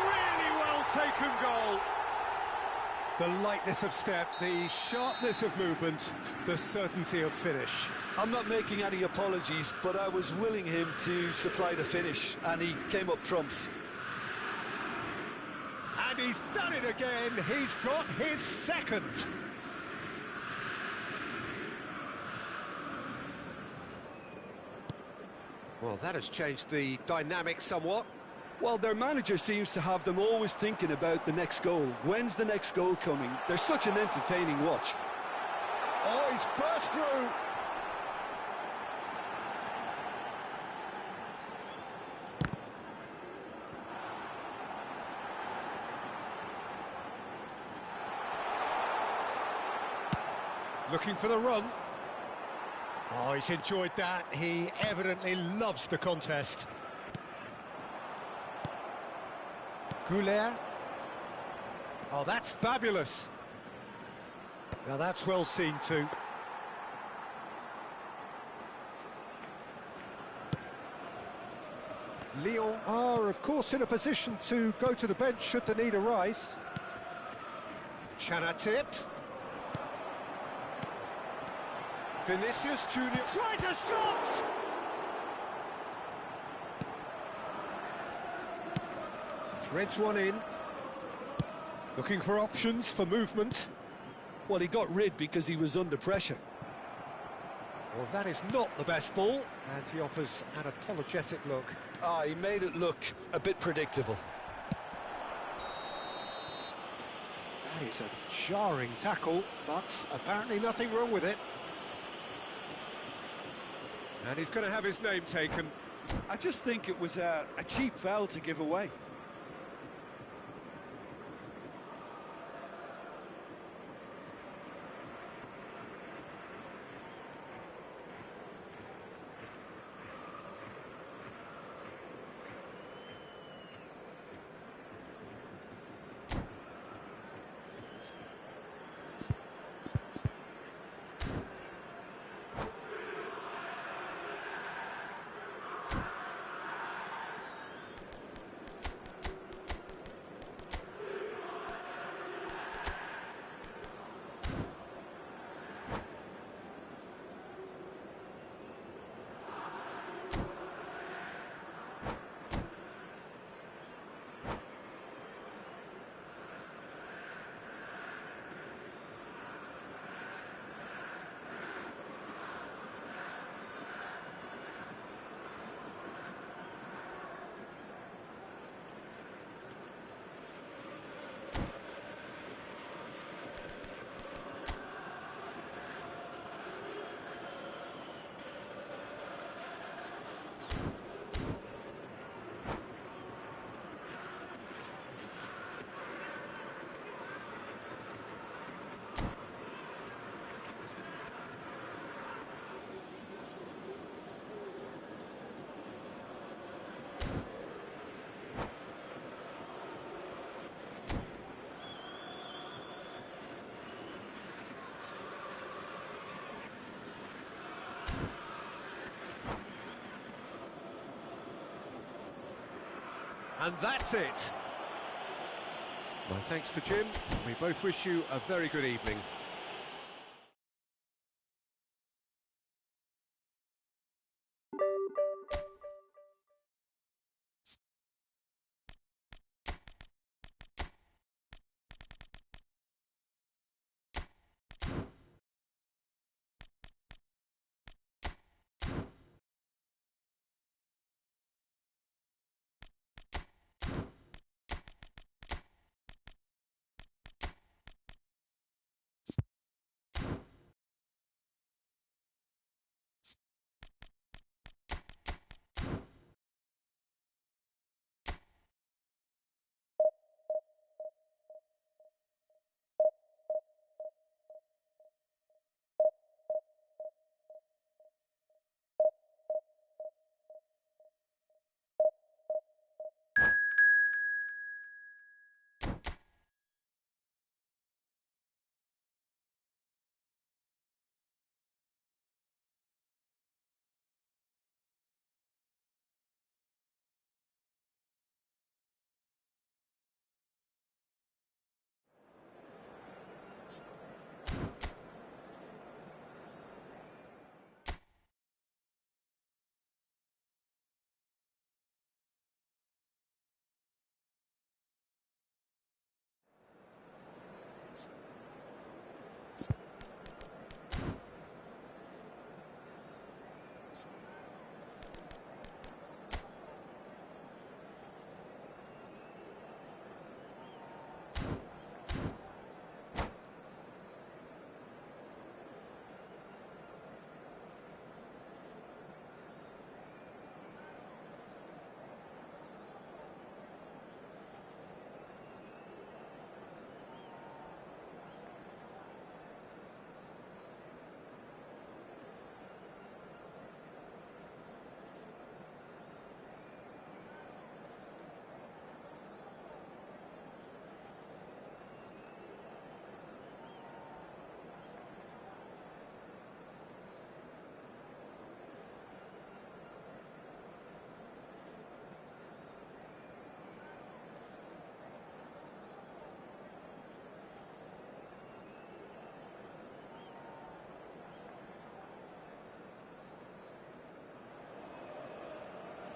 Really well taken goal. The lightness of step, the sharpness of movement, the certainty of finish. I'm not making any apologies, but I was willing him to supply the finish, and he came up trumps. And he's done it again. He's got his second. Well, that has changed the dynamic somewhat. Well, their manager seems to have them always thinking about the next goal. When's the next goal coming? They're such an entertaining watch. Oh, he's burst through. Looking for the run. Oh, he's enjoyed that. He evidently loves the contest. Goulet. Oh, that's fabulous. Now that's well seen too. Lyon are, of course, in a position to go to the bench should the need arise. Chanatip. Vinicius Junior Tries a shot! threads one in. Looking for options for movement. Well, he got rid because he was under pressure. Well, that is not the best ball, and he offers an apologetic look. Ah, he made it look a bit predictable. That is a jarring tackle, but apparently nothing wrong with it. And he's going to have his name taken. I just think it was a cheap foul to give away. And that's it. My thanks to Jim. We both wish you a very good evening.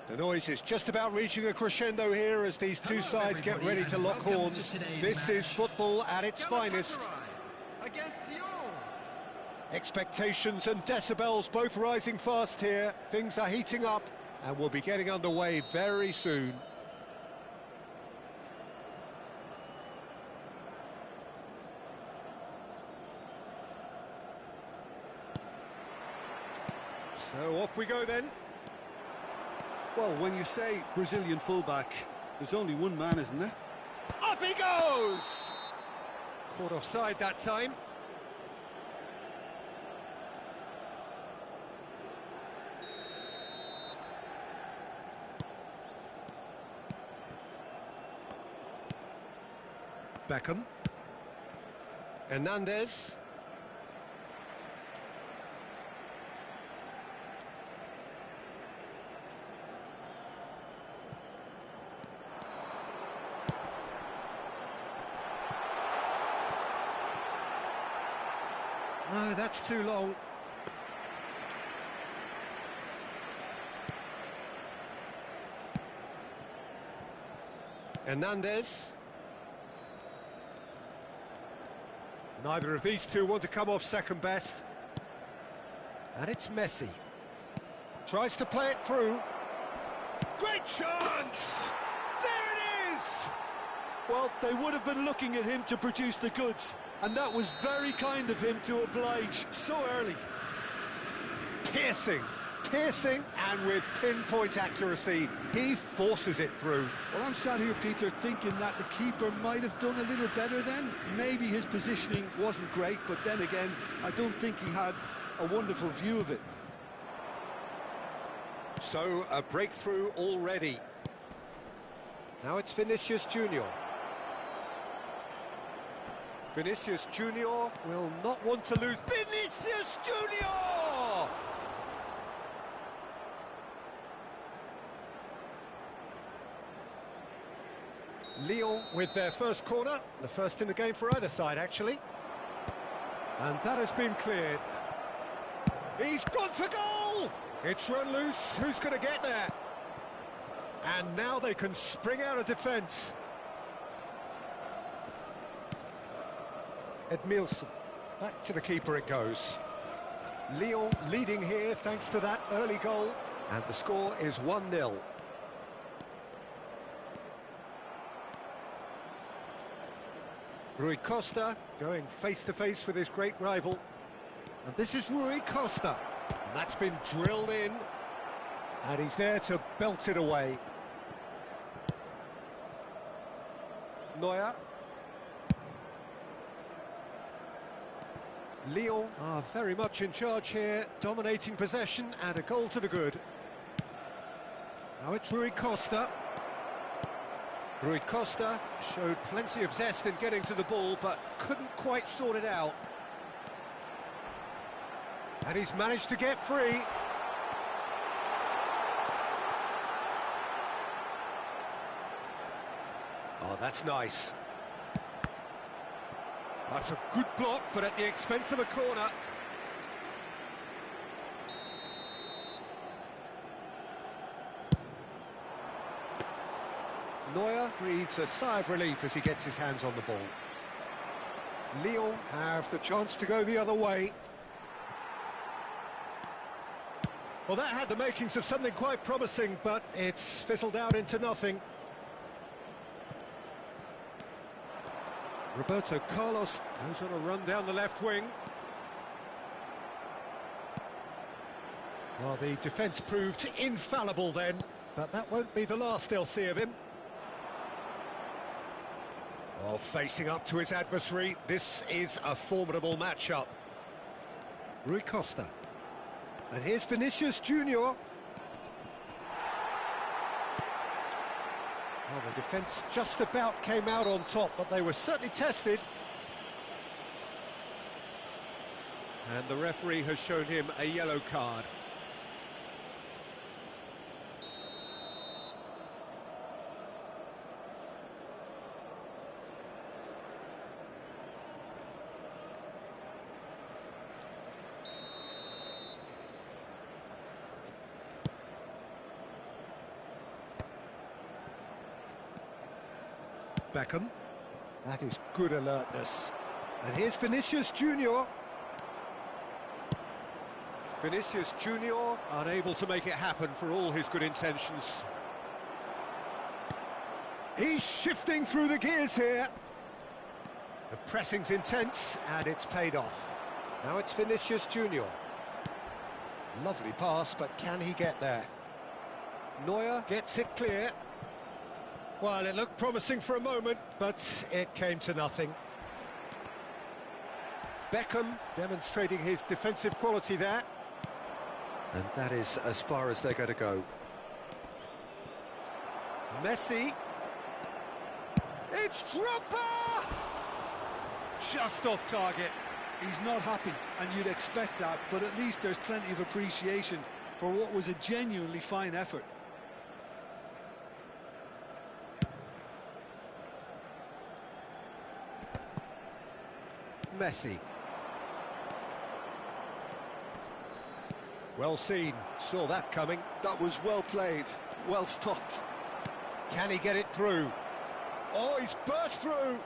The noise is just about reaching a crescendo here as these two sides get ready to lock horns. This is football at its finest. Against Lyon. Expectations and decibels both rising fast here. Things are heating up and we'll be getting underway very soon. So off we go then. Well, when you say Brazilian fullback, there's only one man, isn't there? Up he goes! Caught offside that time. Beckham. Hernandez. No, that's too long. Hernandez. Neither of these two want to come off second best. And it's Messi. Tries to play it through. Great chance! There it is! Well, they would have been looking at him to produce the goods, and that was very kind of him to oblige so early. Piercing, and with pinpoint accuracy, he forces it through. Well, I'm sat here, Peter, thinking that the keeper might have done a little better then. Maybe his positioning wasn't great, but then again, I don't think he had a wonderful view of it. So, a breakthrough already. Now it's Vinicius Junior. Vinicius Junior will not want to lose. Vinicius Junior! Lyon with their first corner, the first in the game for either side, actually. And that has been cleared. He's gone for goal! It's run loose, who's going to get there? And now they can spring out of defence. Edmilson, back to the keeper it goes. Lyon leading here thanks to that early goal. And the score is 1-0. Rui Costa going face-to-face with his great rival. And this is Rui Costa. And that's been drilled in. And he's there to belt it away. Neuer. Lyon are very much in charge here, dominating possession and a goal to the good. Now it's Rui Costa. Rui Costa showed plenty of zest in getting to the ball, but couldn't quite sort it out. And he's managed to get free. Oh, that's nice. That's a good block, but at the expense of a corner. Neuer breathes a sigh of relief as he gets his hands on the ball. Lyon have the chance to go the other way. Well, that had the makings of something quite promising, but it's fizzled out into nothing. Roberto Carlos goes on a run down the left wing. Well, the defence proved infallible then, but that won't be the last they'll see of him. Oh, facing up to his adversary, this is a formidable matchup. Rui Costa. And here's Vinicius Junior. Well, the defence just about came out on top, but they were certainly tested. And the referee has shown him a yellow card. Beckham. That is good alertness. And here's Vinicius Junior. Vinicius Junior unable to make it happen for all his good intentions. He's shifting through the gears here. The pressing's intense and it's paid off. Now it's Vinicius Junior. Lovely pass, but can he get there? Neuer gets it clear. Well, it looked promising for a moment, but it came to nothing. Beckham demonstrating his defensive quality there. And that is as far as they're going to go. Messi. It's Drogba! Just off target. He's not happy, and you'd expect that, but at least there's plenty of appreciation for what was a genuinely fine effort. Messi. Well seen, saw that coming. That was well played, well stopped. Can he get it through? Oh, he's burst through!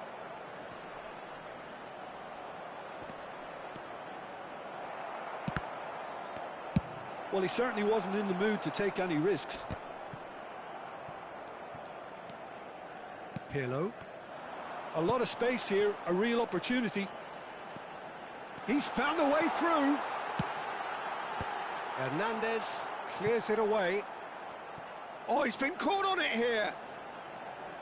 Well, he certainly wasn't in the mood to take any risks. Pirlo. A lot of space here, a real opportunity. He's found a way through. Hernandez clears it away. Oh, he's been caught on it here.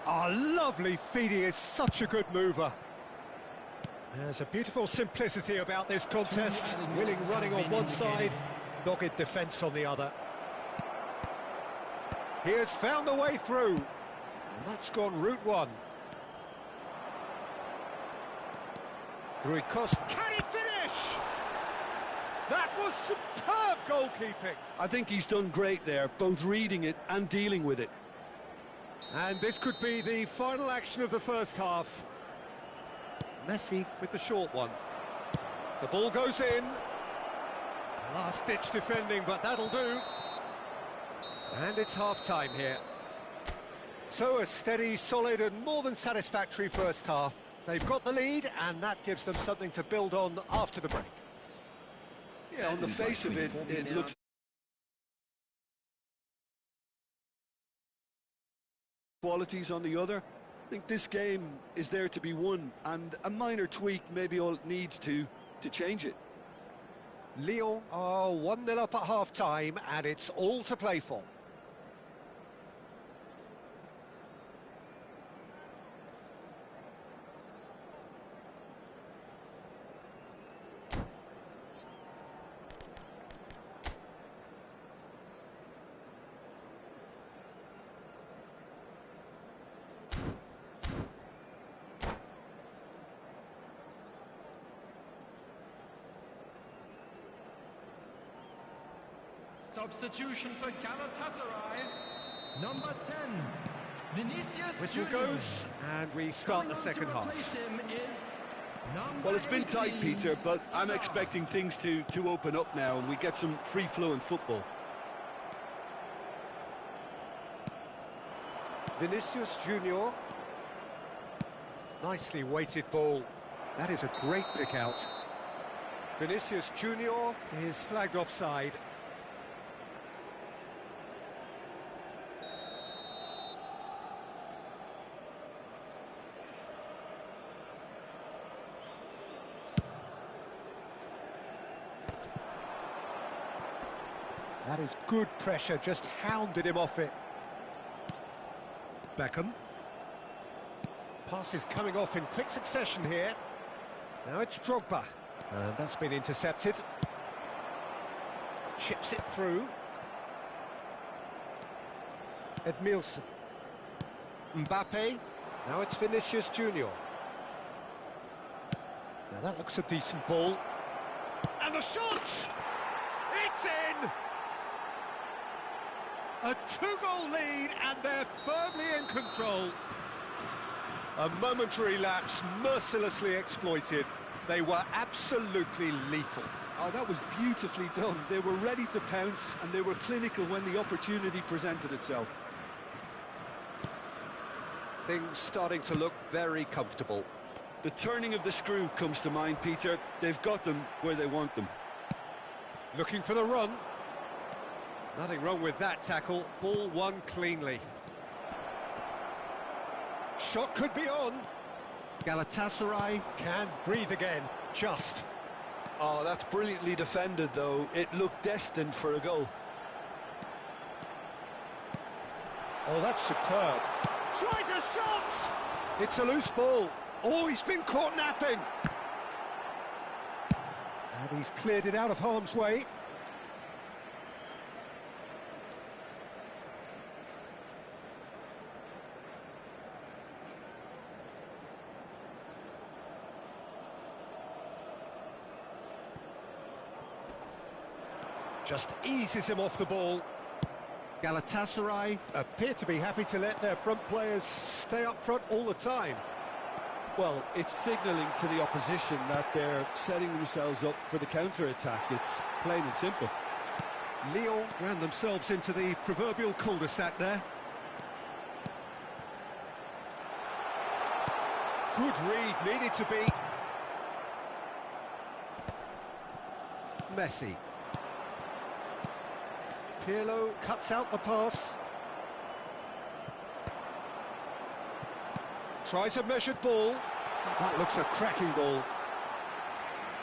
Oh, lovely feed. He is such a good mover. There's a beautiful simplicity about this contest. Willing running on one side, dogged defence on the other. He has found a way through. And that's gone route one. Rui Costa. Can he finish? That was superb goalkeeping. I think he's done great there, both reading it and dealing with it. And this could be the final action of the first half. Messi with the short one. The ball goes in. Last-ditch defending, but that'll do. And it's half-time here. So a steady, solid and more than satisfactory first half. They've got the lead, and that gives them something to build on after the break. Yeah, on the face of it, it looks... qualities on the other. I think this game is there to be won, and a minor tweak maybe all it needs to change it. Lyon are 1-0 up at half-time, and it's all to play for. Substitution for Galatasaray, number 10, Vinicius Whistle Junior. goes, and we start the second half. Well, it's been tight, Peter, but I'm expecting things to open up now, and we get some free-flowing football. Vinicius Junior. Nicely weighted ball. That is a great pick out. Vinicius Junior is flagged offside. That is good pressure, just hounded him off it. Beckham. Passes coming off in quick succession here. Now it's Drogba. And that's been intercepted. Chips it through. Edmilson. Mbappe. Now it's Vinicius Junior. Now that looks a decent ball. And the shot! It's in! A two-goal lead, and they're firmly in control. A momentary lapse, mercilessly exploited. They were absolutely lethal. Oh, that was beautifully done. They were ready to pounce, and they were clinical when the opportunity presented itself. Things starting to look very comfortable. The turning of the screw comes to mind, Peter. They've got them where they want them. Looking for the run. Nothing wrong with that tackle. Ball won cleanly. Shot could be on. Galatasaray can breathe again. Just. Oh, that's brilliantly defended, though. It looked destined for a goal. Oh, that's superb. Tries a shot! It's a loose ball. Oh, he's been caught napping. And he's cleared it out of harm's way. Just eases him off the ball. Galatasaray appear to be happy to let their front players stay up front all the time. Well, it's signalling to the opposition that they're setting themselves up for the counter-attack. It's plain and simple. Lyon ran themselves into the proverbial cul-de-sac there. Good read, needed to be. Messi. Pirlo cuts out the pass. Tries a measured ball. That looks a cracking ball.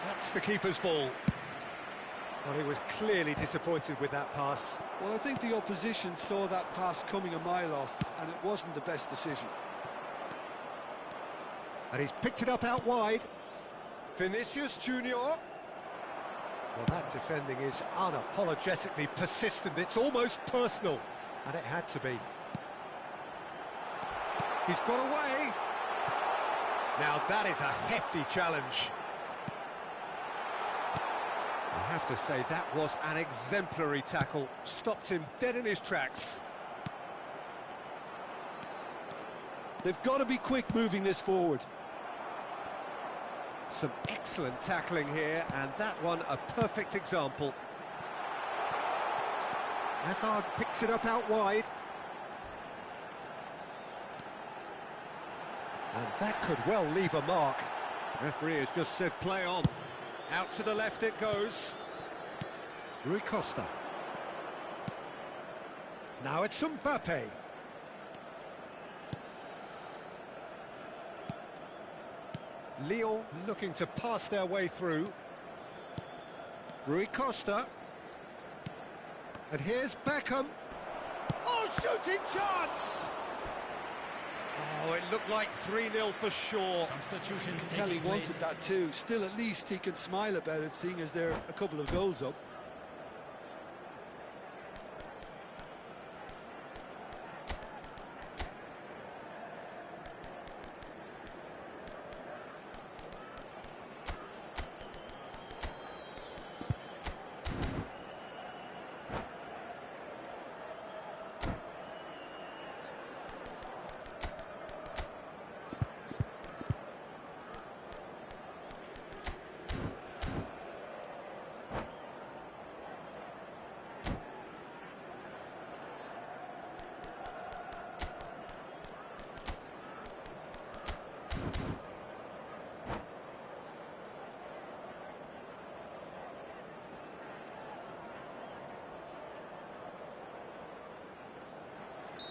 That's the keeper's ball. Well, he was clearly disappointed with that pass. Well, I think the opposition saw that pass coming a mile off, and it wasn't the best decision. And he's picked it up out wide. Vinicius Junior. Well, that defending is unapologetically persistent. It's almost personal, and it had to be. He's got away. Now that is a hefty challenge. I have to say that was an exemplary tackle. Stopped him dead in his tracks. They've got to be quick moving this forward. Some excellent tackling here, and that one a perfect example. Hazard picks it up out wide. And that could well leave a mark. Referee has just said play on. Out to the left it goes. Rui Costa. Now it's Mbappe. Lyon looking to pass their way through. Rui Costa. And here's Beckham. Oh, shooting chance! Oh, it looked like 3-0 for sure. Substitutions Kelly taking place. wanted that too. Still, at least he can smile about it, seeing as they're a couple of goals up.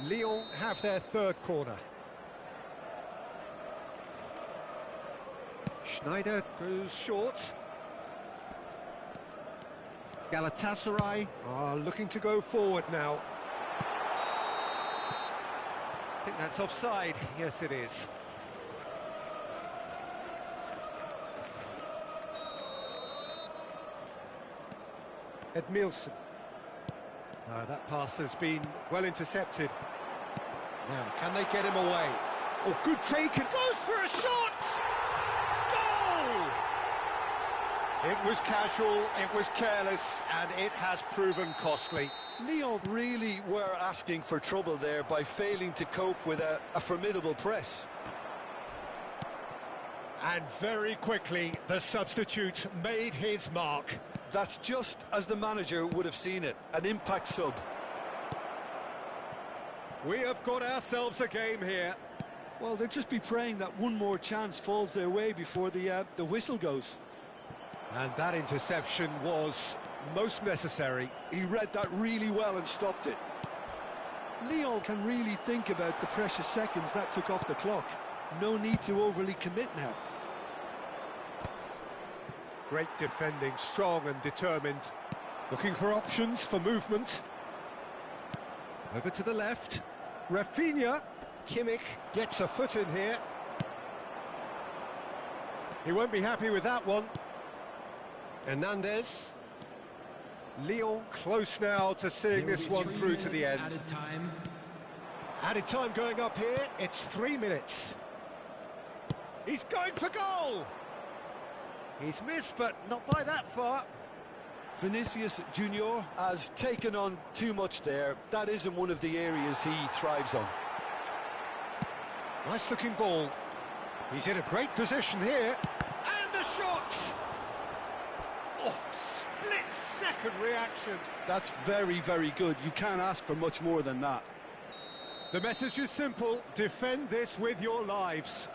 Lyon have their third corner. Schneider goes short. Galatasaray are looking to go forward now. I think that's offside. Yes, it is. Edmilson. That pass has been well intercepted. Now, can they get him away? Oh, good taken. Goes for a shot! Goal! It was casual, it was careless, and it has proven costly. Lyon really were asking for trouble there by failing to cope with a formidable press. And very quickly, the substitute made his mark. That's just as the manager would have seen it, an impact sub. We have got ourselves a game here. Well, they'll just be praying that one more chance falls their way before the whistle goes. And that interception was most necessary. He read that really well and stopped it. Lyon can really think about the precious seconds that took off the clock. No need to overly commit now. Great defending, strong and determined. Looking for options for movement. Over to the left. Rafinha. Kimmich gets a foot in here. He won't be happy with that one. Hernandez. Lyon close now to seeing this one through to the end. Added time. Added time going up here. It's 3 minutes. He's going for goal. He's missed, but not by that far. Vinicius Junior has taken on too much there. That isn't one of the areas he thrives on. Nice looking ball. He's in a great position here. And a shot! Oh, split-second reaction. That's very, very good. You can't ask for much more than that. The message is simple. Defend this with your lives.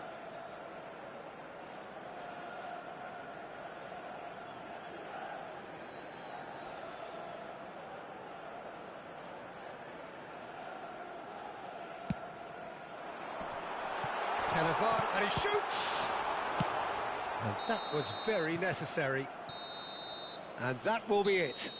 And he shoots! And that was very necessary. And that will be it.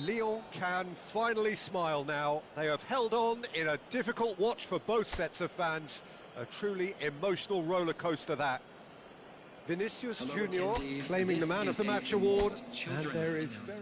Lyon can finally smile now. They have held on in a difficult watch for both sets of fans. A truly emotional roller coaster that. Vinicius Junior claiming the Man of the Match award. And there is very...